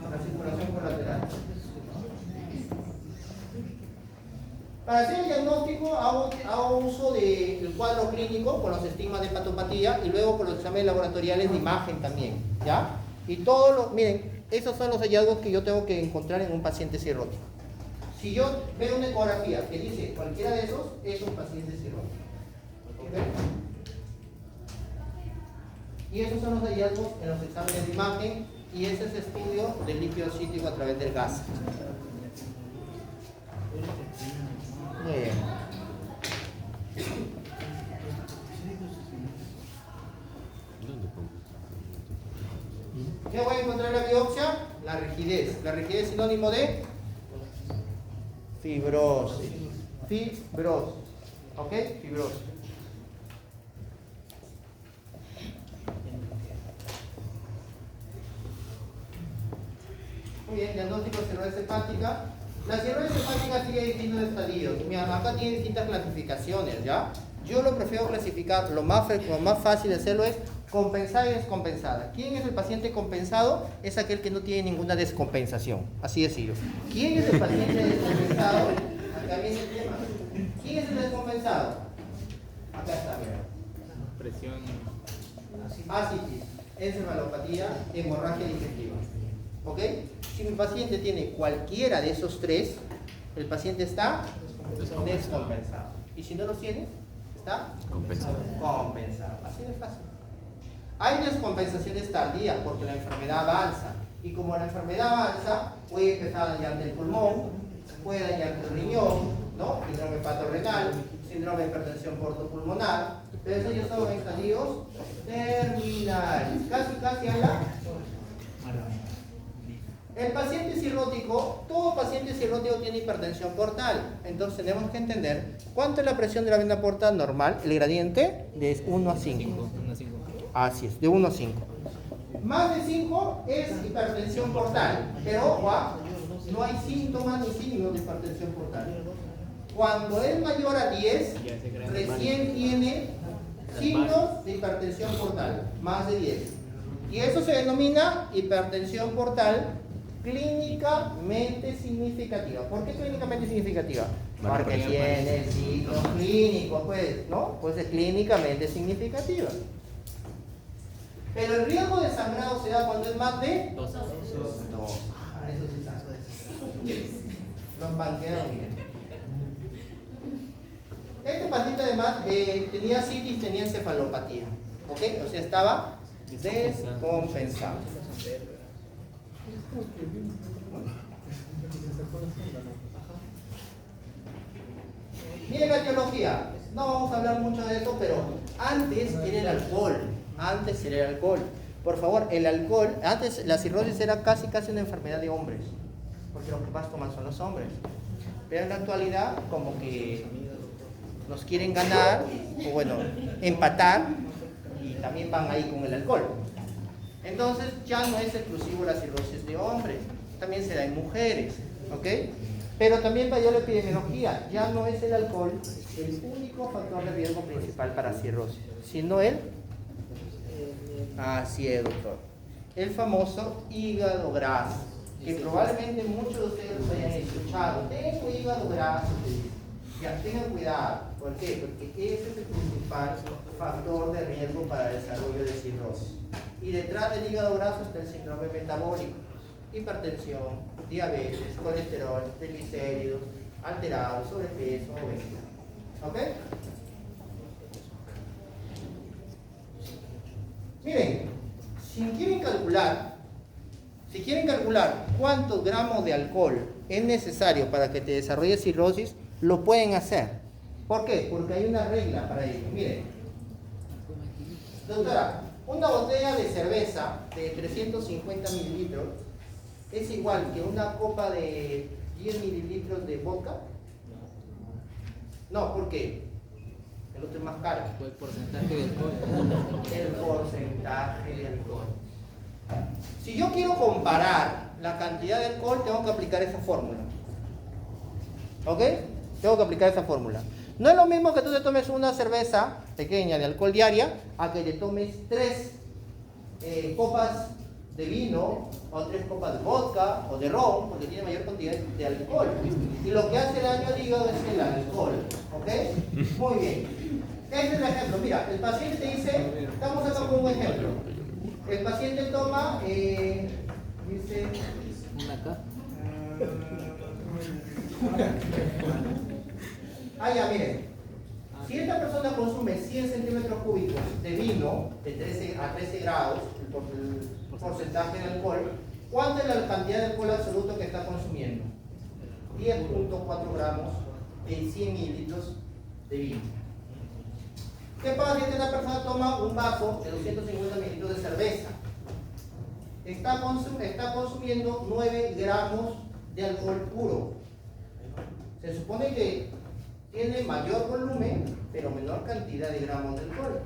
La circulación colateral. Para hacer el diagnóstico hago uso del cuadro clínico con los estigmas de hepatopatía y luego con los exámenes laboratoriales de imagen también, ¿ya? Y todos los, miren, esos son los hallazgos que yo tengo que encontrar en un paciente cirrótico. Si yo veo una ecografía que dice cualquiera de esos, es un paciente cirrótico. ¿Ok? Y esos son los hallazgos en los exámenes de imagen y ese es estudio del líquido cítrico a través del gas. Muy bien. ¿Qué voy a encontrar en la biopsia? La rigidez. La rigidez es sinónimo de fibrosis. Fibrosis. ¿Ok? Fibrosis. Muy bien, diagnóstico de cirrosis hepática. La cirrosis hepática tiene distintos estadios. Mira, acá tiene distintas clasificaciones, ¿ya? Yo lo prefiero clasificar, lo más fácil de hacerlo es compensada y descompensada. ¿Quién es el paciente compensado? Es aquel que no tiene ninguna descompensación. Así de sencillo. ¿Quién es el paciente descompensado? Acá viene el tema. ¿Quién es el descompensado? Acá está, mira. Presión. Ascitis, encefalopatía, hemorragia digestiva. ¿Ok? Si mi paciente tiene cualquiera de esos tres, el paciente está descompensado. Y si no los tiene, está Compensado. compensado. Así de fácil. Hay descompensaciones tardías porque la enfermedad avanza. Y como la enfermedad avanza, puede empezar a dañar el pulmón, puede dañar el riñón, ¿no? Síndrome hepatorrenal, síndrome de hipertensión portopulmonar. Pero eso ya son estadios terminales. Casi a la... El paciente cirrótico, todo paciente cirrótico tiene hipertensión portal. Entonces tenemos que entender cuánto es la presión de la vena portal normal, el gradiente de 1 a 5. Así es, de 1 a 5. Más de 5 es hipertensión portal. Pero ojo, no hay síntomas ni signos de hipertensión portal. Cuando es mayor a 10, recién tiene signos de hipertensión portal. Más de 10. Y eso se denomina hipertensión portal clínicamente significativa. ¿Por qué clínicamente significativa? Porque tiene signos clínicos, pues, ¿no? Pues es clínicamente significativa. Pero el riesgo de sangrado se da cuando es más de 2. Eso sí sabe. Los banqueros, miren. Este paciente además tenía citis, tenía encefalopatía. ¿Ok? O sea, estaba descompensado. Miren la etiología. No vamos a hablar mucho de eso, pero antes era el alcohol. Antes era el alcohol. Por favor, el alcohol, antes la cirrosis era casi una enfermedad de hombres, porque los que más toman son los hombres. Pero en la actualidad, como que nos quieren ganar, o bueno, empatar, y también van ahí con el alcohol. Entonces ya no es exclusivo la cirrosis de hombres, también se da en mujeres, ¿ok? Pero también para la epidemiología, ya no es el alcohol el único factor de riesgo principal para cirrosis, sino el, así es, doctor, el famoso hígado graso. que probablemente muchos de ustedes lo hayan escuchado. Tengo hígado graso, ya tengan cuidado. ¿Por qué? Porque ese es el principal factor de riesgo para el desarrollo de cirrosis. Y detrás del hígado graso está el síndrome metabólico, hipertensión, diabetes, colesterol, triglicéridos, alterados, sobrepeso, obesidad. ¿Ok? Miren, si quieren calcular cuántos gramos de alcohol es necesario para que te desarrolles cirrosis, lo pueden hacer. ¿Por qué? Porque hay una regla para ello. Miren, doctora, una botella de cerveza de 350 mililitros es igual que una copa de 10 mililitros de vodka. No, ¿por qué? El otro es más caro. ¿Cuál porcentaje de alcohol? El porcentaje de alcohol. Si yo quiero comparar la cantidad de alcohol, tengo que aplicar esa fórmula. ¿Ok? Tengo que aplicar esa fórmula. No es lo mismo que tú te tomes una cerveza pequeña de alcohol diaria a que te tomes 3 copas de vino o 3 copas de vodka o de ron, porque tiene mayor cantidad de alcohol. Y lo que hace daño al hígado es el alcohol. ¿Ok? Muy bien. Este es el ejemplo. Mira, el paciente te dice, estamos acá con un ejemplo. El paciente toma, dice... ¿Una acá? Ya, miren. Si esta persona consume 100 centímetros cúbicos de vino de 13 a 13 grados, el porcentaje de alcohol, ¿cuánta es la cantidad de alcohol absoluto que está consumiendo? 10.4 gramos en 100 mililitros de vino. ¿Qué pasa si esta persona toma un vaso de 250 mililitros de cerveza? Está consumiendo 9 gramos de alcohol puro. Se supone que tiene mayor volumen, pero menor cantidad de gramos de alcohol.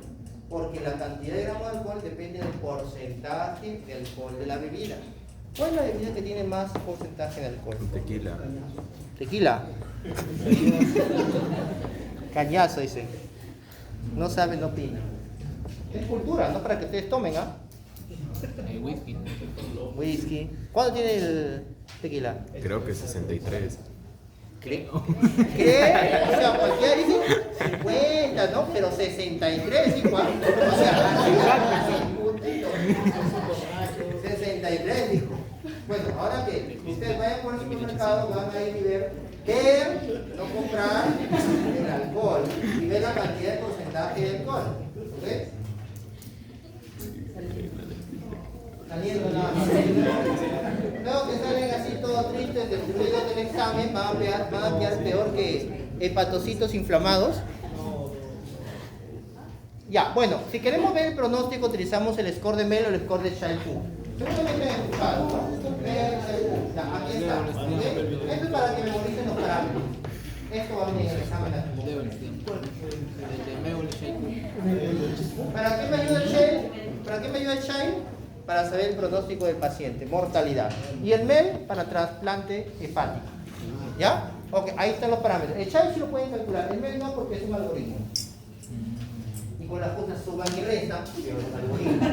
Porque la cantidad de gramos de alcohol depende del porcentaje de alcohol de la bebida. ¿Cuál es la bebida que tiene más porcentaje de alcohol? Tequila. Tequila. Cañazo, dice. No sabe, no opina. Es cultura, no para que ustedes tomen, ¿ah? Whisky. Whisky. ¿Cuánto tiene el tequila? Creo que 63. ¿Qué? O sea, cualquiera dice 50, ¿no? Pero 63, ¿sí? ¿Cuánto? O sea, 63, dijo. Bueno, ahora que ustedes vayan por el supermercado, van a ir y ver, no comprar el alcohol y ver la cantidad de porcentaje de alcohol. ¿Ok? Saliendo nada más. Luego que salen así todos tristes, destruidos del examen, van a quedar peor que hepatocitos inflamados. Ya, bueno, si queremos ver el pronóstico, utilizamos el score de Mel o el score de Child-Pugh. Seguramente han escuchado, ¿no? Aquí está. ¿Okay? Esto es para que memoricen los parámetros. Esto va a venir en el examen aquí. ¿Para qué me ayuda el Child? ¿Para qué me ayuda el Child? Para saber el pronóstico del paciente, mortalidad. Y el MEL para trasplante hepático. ¿Ya? Ok, ahí están los parámetros. El Child sí lo pueden calcular, el MEL no porque es un algoritmo. Y con las cosas suban y restan, pero es un algoritmo.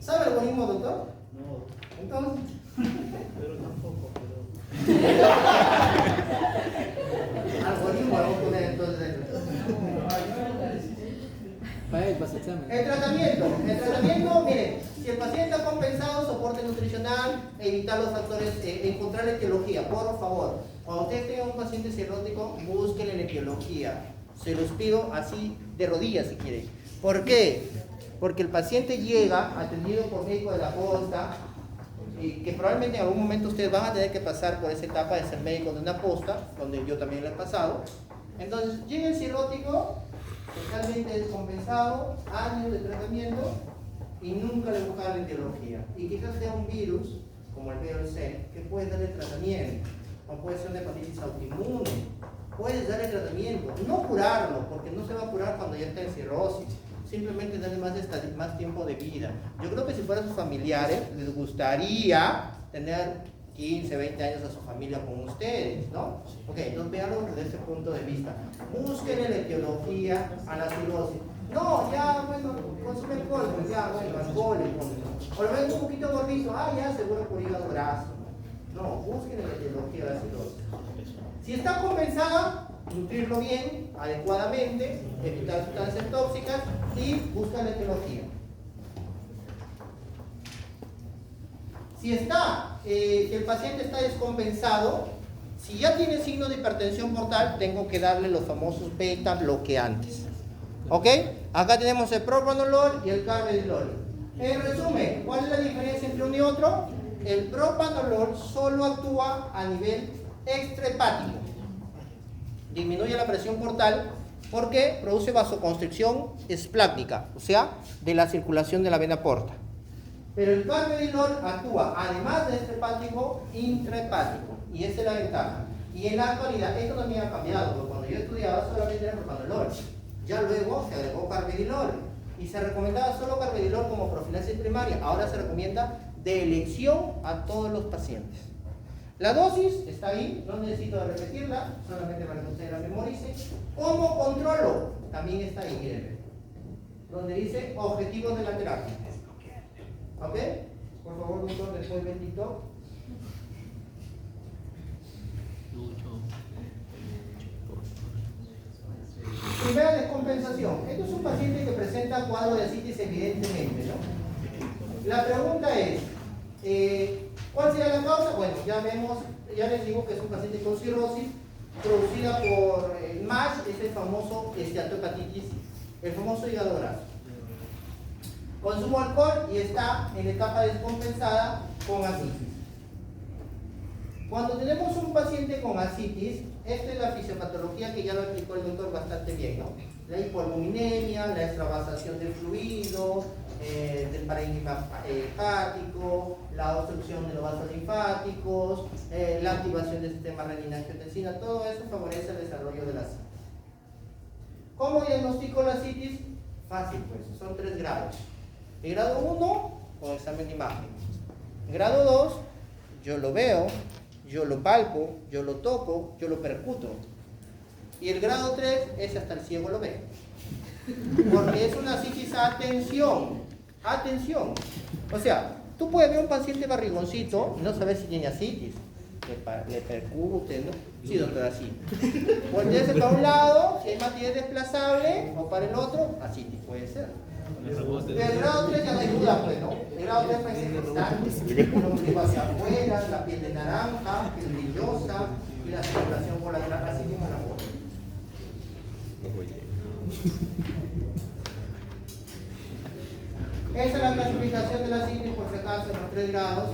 ¿Sabe el algoritmo, doctor? No. Entonces. Pero tampoco, Algoritmo, vamos a poner entonces. Para él, para su examen. El tratamiento, miren, si el paciente está compensado, soporte nutricional, evitar los factores, encontrar la etiología, por favor. Cuando ustedes tengan un paciente cirrótico, busquen la etiología. Se los pido así de rodillas si quieren. ¿Por qué? Porque el paciente llega atendido por médico de la posta, y que probablemente en algún momento ustedes van a tener que pasar por esa etapa de ser médico de una posta, donde yo también lo he pasado. Entonces, llega el cirrótico, totalmente descompensado, años de tratamiento, y nunca le buscaron la etiología. Y quizás sea un virus, como el VLC, que puede darle tratamiento, o puede ser una hepatitis autoinmune, puedes darle tratamiento, no curarlo, porque no se va a curar cuando ya está en cirrosis, simplemente darle más tiempo de vida. Yo creo que si fueran sus familiares, les gustaría tener 15, 20 años a su familia con ustedes, ¿no? Ok, entonces véanlo desde ese punto de vista. Busquen la etiología a la cirrosis. No, ya, bueno, consume alcohol, pues ya, bueno, alcohol, o lo ven un poquito gordito, ya, seguro por hígado graso. No, busquen la etiología de la cirrosis. Si está compensada, nutrirlo bien, adecuadamente, evitar sustancias tóxicas y buscar la etiología. Si el paciente está descompensado, si ya tiene signos de hipertensión portal, tengo que darle los famosos beta bloqueantes. ¿Ok? Acá tenemos el propranolol y el carvedilol. En resumen, ¿cuál es la diferencia entre uno y otro? El propranolol solo actúa a nivel extrahepático. Disminuye la presión portal porque produce vasoconstricción esplácnica, o sea, de la circulación de la vena porta. Pero el carvedilol actúa, además de extrahepático, intrahepático. Y esa es la ventaja. Y en la actualidad, esto también ha cambiado, porque cuando yo estudiaba solamente era propranolol. Ya luego se agregó carvedilol. Y se recomendaba solo carvedilol como profilaxis primaria. Ahora se recomienda de elección a todos los pacientes. La dosis está ahí, no necesito repetirla, solamente para que ustedes la memoricen. ¿Cómo controlo? También está ahí, miren. Donde dice objetivos de la terapia. ¿Ok? Por favor, doctor, después ven TikTok. Primera descompensación. Esto es un paciente que presenta cuadro de ascitis evidentemente, ¿no? La pregunta es, ¿cuál sería la causa? Bueno, ya les digo que es un paciente con cirrosis producida por MASH, es el famoso esteatohepatitis, el famoso hígado graso. Consumo alcohol y está en etapa descompensada con ascitis. Cuando tenemos un paciente con ascitis, esta es la fisiopatología que ya lo explicó el doctor bastante bien, ¿no? La hipoalbuminemia, la extravasación del fluido, del parénquima hepático, la obstrucción de los vasos linfáticos, la activación del sistema renina-angiotensina, todo eso favorece el desarrollo de la ascitis. ¿Cómo diagnostico la ascitis? Fácil, pues, son 3 grados. El grado 1, con examen de imagen. El grado 2, yo lo veo, yo lo palpo, yo lo toco, yo lo percuto. Y el grado 3 es hasta el ciego lo ve. Porque es una ascitis a tensión. Atención. O sea, tú puedes ver un paciente barrigoncito y no saber si tiene ascitis. Le percute, ¿no? Sí, doctor, así. Voltearse para un lado, si hay materia desplazable, o para el otro, ascitis puede ser. Pero el grado 3 ya no hay duda, pues, ¿no? El grado 3 parece que está un ombligo hacia afuera, la piel de naranja, piel brillosa y la circulación por la grasa, así como la boca. Esa es la clasificación de la ascitis, por si acaso, en los 3 grados,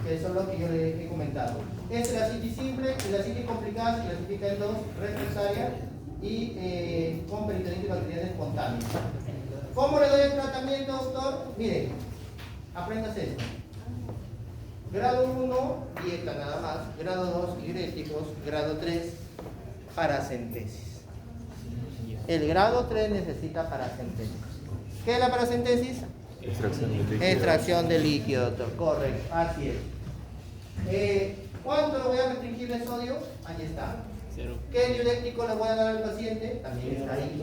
que son los que yo les he comentado. Esta es la ascitis simple y la ascitis complicada se clasifica en 2, refractaria y con peritonitis bacteriana espontánea. ¿Cómo le doy el tratamiento, doctor? Miren, aprendas esto. Grado 1, dieta nada más. Grado 2, diuréticos. Grado 3, paracentesis. El grado 3 necesita paracentesis. ¿Qué es la paracentesis? Extracción de líquido, doctor. Correcto, así es. ¿Cuánto le voy a restringir de sodio? Ahí está. 0. ¿Qué diurético le voy a dar al paciente? También está ahí.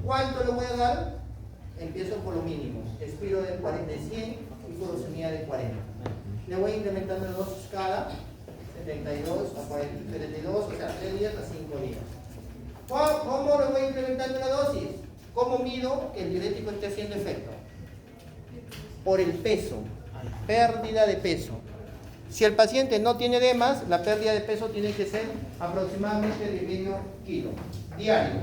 ¿Cuánto le voy a dar? Empiezo por lo mínimo. Expiro de 100 y furosemida de 40. Le voy incrementando la dosis cada 72 a 42, o sea, 3 días a 5 días. ¿Cómo le voy incrementando la dosis? ¿Cómo mido que el diurético esté haciendo efecto? Por el peso. Pérdida de peso. Si el paciente no tiene edemas, la pérdida de peso tiene que ser aproximadamente de medio kilo diario.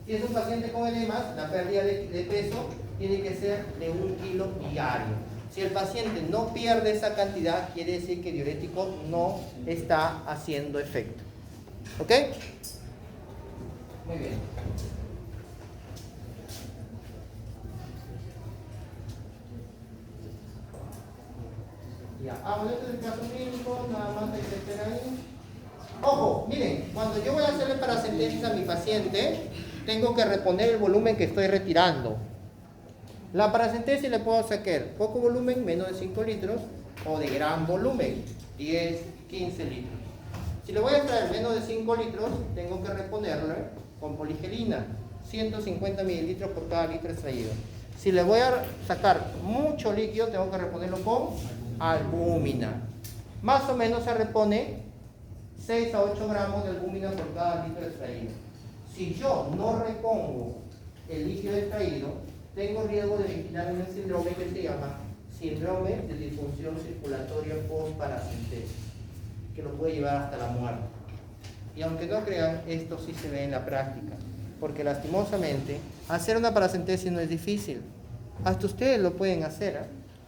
Si es un paciente con edemas, la pérdida de peso tiene que ser de 1 kilo diario. Si el paciente no pierde esa cantidad, quiere decir que el diurético no está haciendo efecto. ¿Ok? Muy bien. Ya, bueno, este es el caso clínico, nada más hay que esperar ahí. Ojo, miren, cuando yo voy a hacerle paracentesis a mi paciente, tengo que reponer el volumen que estoy retirando. La paracentesis le puedo sacar poco volumen, menos de 5 litros, o de gran volumen, 10, 15 litros. Si le voy a extraer menos de 5 litros, tengo que reponerle con poligelina, 150 mililitros por cada litro extraído. Si le voy a sacar mucho líquido, tengo que reponerlo con albúmina. Más o menos se repone 6 a 8 gramos de albúmina por cada litro extraído. Si yo no repongo el líquido extraído, tengo riesgo de vigilar un síndrome que se llama síndrome de disfunción circulatoria post-paracentesis, que lo puede llevar hasta la muerte. Y aunque no crean, esto sí se ve en la práctica, porque lastimosamente hacer una paracentesis no es difícil. Hasta ustedes lo pueden hacer, ¿eh?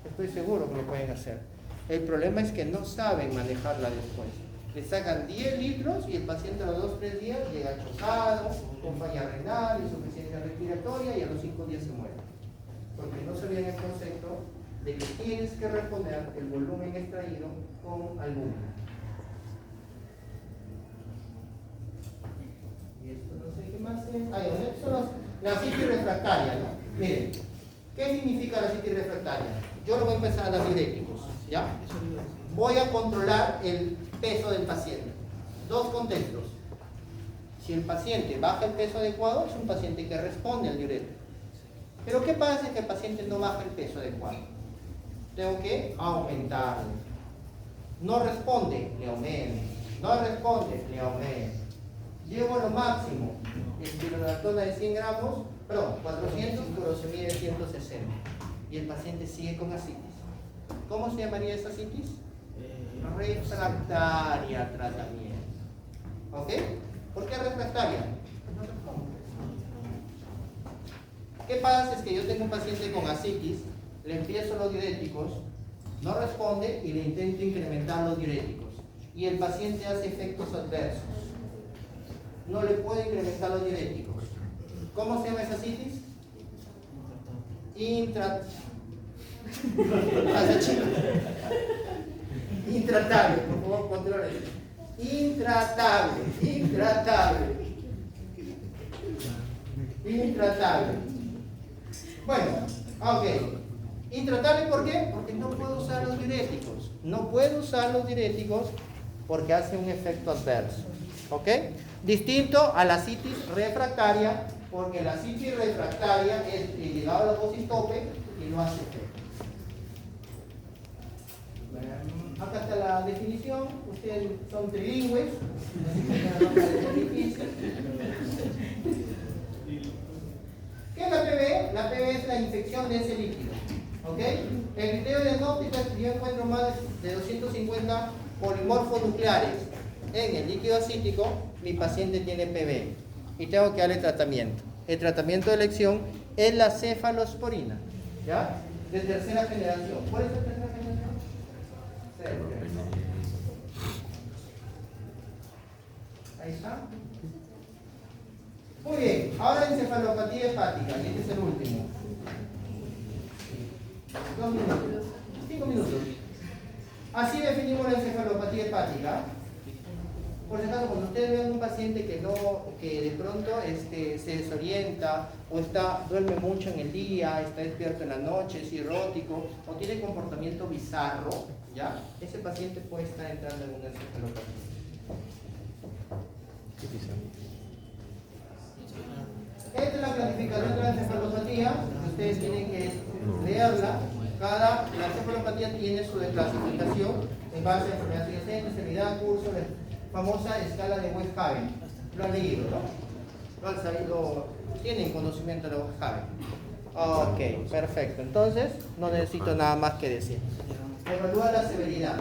Estoy seguro que lo pueden hacer. El problema es que no saben manejarla después. Le sacan 10 litros y el paciente a los 2 o 3 días llega chocado, con falla renal, insuficiencia respiratoria y a los 5 días se muere. Porque no sabían el concepto de que tienes que reponer el volumen extraído con albúmina. Y esto no sé qué más es. Esto son la citis refractaria, ¿no? Miren, ¿qué significa la citis refractaria? Yo lo voy a empezar a dar diuréticos, ¿ya? Voy a controlar el peso del paciente. Dos contextos. Si el paciente baja el peso adecuado, es un paciente que responde al diurético. Pero ¿qué pasa si el paciente no baja el peso adecuado? Tengo que aumentarlo. No responde, le aumento. No responde, le aumento. Llego a lo máximo. Espironolactona de 100 gramos, perdón, 400, pero se mide 160. Y el paciente sigue con ascitis. ¿Cómo se llamaría esa ascitis? Refractaria tratamiento. ¿Ok? ¿Por qué refractaria? No responde. ¿Qué pasa? Es que yo tengo un paciente con ascitis, le empiezo los diuréticos, no responde y le intento incrementar los diuréticos. Y el paciente hace efectos adversos. No le puedo incrementar los diuréticos. ¿Cómo se llama esa ascitis? Intratable, por favor, controlen. Intratable. Bueno, ok. Intratable, ¿por qué? Porque no puedo usar los diuréticos. No puedo usar los diuréticos porque hace un efecto adverso. ¿Ok? Distinto a la citis refractaria, porque la citis refractaria es llegado a la dosis tope y no hace efecto. Acá está la definición. Ustedes son trilingües. ¿Qué es la PB? La PB es la infección de ese líquido. ¿Ok? El criterio diagnóstico es que yo encuentro más de 250 polimorfos nucleares en el líquido acítico, mi paciente tiene PB y tengo que darle tratamiento. El tratamiento de elección es la cefalosporina, ¿ya? De tercera generación. ¿Cuál es la tercera generación? Ahí está. Muy bien, ahora encefalopatía hepática, y este es el último. 2 minutos, 5 minutos. Así definimos la encefalopatía hepática. Por si acaso, cuando ustedes vean un paciente que de pronto se desorienta o duerme mucho en el día, está despierto en la noche, es cirrótico o tiene comportamiento bizarro, ¿ya? Ese paciente puede estar entrando en una encefalopatía. ¿Qué dice? Esta es la clasificación de la encefalopatía. Ustedes tienen que leerla. La encefalopatía tiene su clasificación en base a enfermedad subyacente, severidad, curso, la famosa escala de Westhaven. Lo han leído, ¿no? Lo han sabido, tienen conocimiento de Westhaven. Ok, perfecto. Entonces, no necesito nada más que decir. Evalúa la severidad.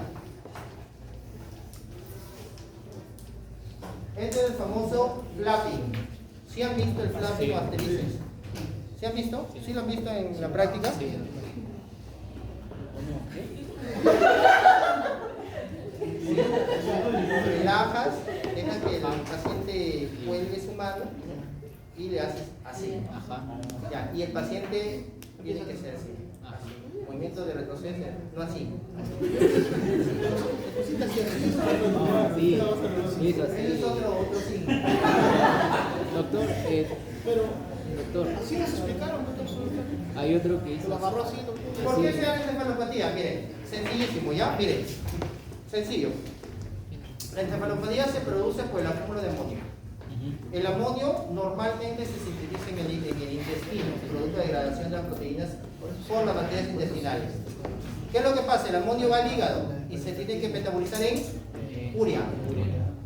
Este es el famoso flapping. ¿Sí han visto el flapping o asterisco? ¿Sí han visto? ¿Sí lo han visto en la práctica? Sí. Relajas, dejas que el paciente cuelgue su mano y le haces así. Ajá. Ya, y el paciente tiene que ser así. Movimiento de retroceso, no así. Sí, eso Ese es sí. otro sí. Doctor, doctor, Así les explicaron, doctor. hay otro que Se lo hizo. agarró así, doctor. ¿Por qué se da la encefalopatía? Miren, sencillísimo, ¿ya? Miren, sencillo. La encefalopatía se produce por el acúmulo de amonio. El amonio normalmente se sintetiza en el intestino, producto de degradación de las proteínas por las bacterias intestinales. ¿Qué es lo que pasa? El amonio va al hígado y se tiene que metabolizar en urea.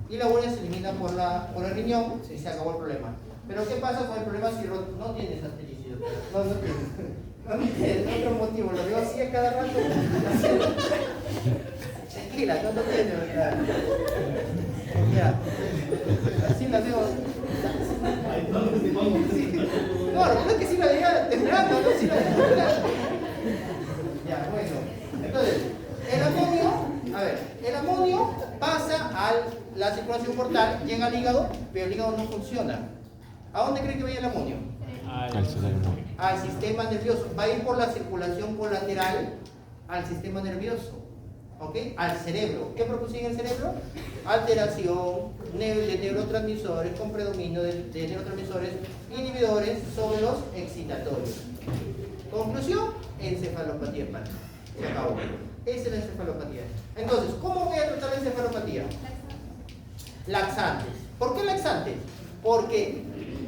Y la urea se elimina por el riñón y se acabó el problema. Pero ¿qué pasa con el problema cirrótico? No tiene santilicidio. No tiene. No tiene otro motivo. Lo veo así a cada rato. Tranquila, no tiene, ¿verdad? Ya. Así la veo. No, la verdad es que sí la veía temblando, ¿no? Sí la veía temblando. Ya, bueno. Entonces, el amonio pasa a la circulación portal, llega al hígado, pero el hígado no funciona. ¿A dónde cree que vaya el amonio? Al sistema nervioso. Va a ir por la circulación colateral al sistema nervioso. ¿Ok? Al cerebro. ¿Qué produce en el cerebro? Alteración de neurotransmisores con predominio de neurotransmisores inhibidores sobre los excitatorios. Conclusión, encefalopatía hepática. Se acabó. Esa es la encefalopatía. Entonces, ¿cómo voy a tratar la encefalopatía? Laxantes. ¿Por qué laxantes? Porque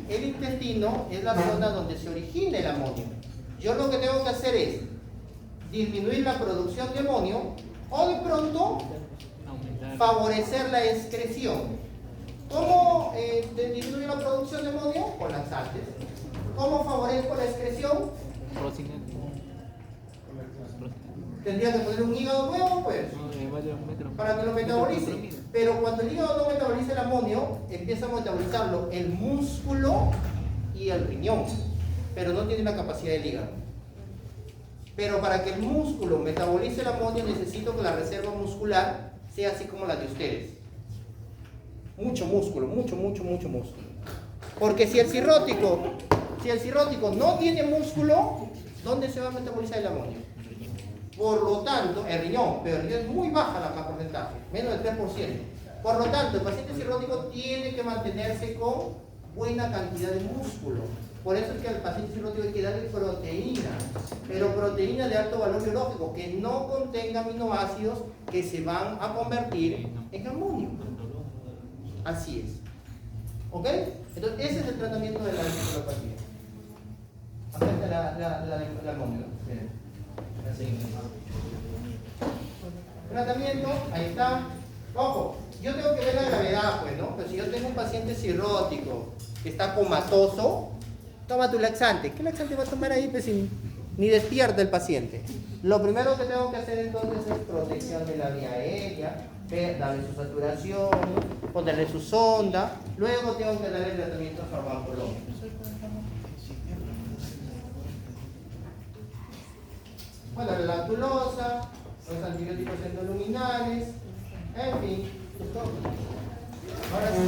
el intestino es la zona donde se origina el amonio. Yo lo que tengo que hacer es disminuir la producción de amonio o de pronto favorecer la excreción. ¿Cómo disminuir la producción de amonio? Con laxantes. ¿Cómo favorezco la excreción? Tendría que poner un hígado nuevo, pues, para que lo metabolice. Pero cuando el hígado no metaboliza el amonio, empieza a metabolizarlo el músculo y el riñón, pero no tiene la capacidad del hígado. Pero para que el músculo metabolice el amonio, necesito que la reserva muscular sea así como la de ustedes. Mucho músculo, mucho músculo. Porque si el cirrótico no tiene músculo, ¿dónde se va a metabolizar el amonio? Por lo tanto, el riñón, pero el riñón es muy baja la porcentaje, menos del 3%. Por lo tanto, el paciente cirrótico tiene que mantenerse con buena cantidad de músculo. Por eso es que al paciente cirrótico hay que darle proteína, pero proteína de alto valor biológico, que no contenga aminoácidos que se van a convertir en amonio. Así es. ¿Ok? Entonces, ese es el tratamiento de la encefalopatía. Afecta la amonio, ¿no? Bien. Tratamiento, ahí está. Ojo, yo tengo que ver la gravedad, pues, ¿no? Pero si yo tengo un paciente cirrótico que está comatoso, toma tu laxante. ¿Qué laxante va a tomar ahí? Pues ni despierta el paciente. Lo primero que tengo que hacer entonces es protección de la vía aérea, darle su saturación, ponerle su sonda. Luego tengo que darle el tratamiento farmacológico. Bueno, la lactulosa, los antibióticos endoluminales, en fin. Ahora sí,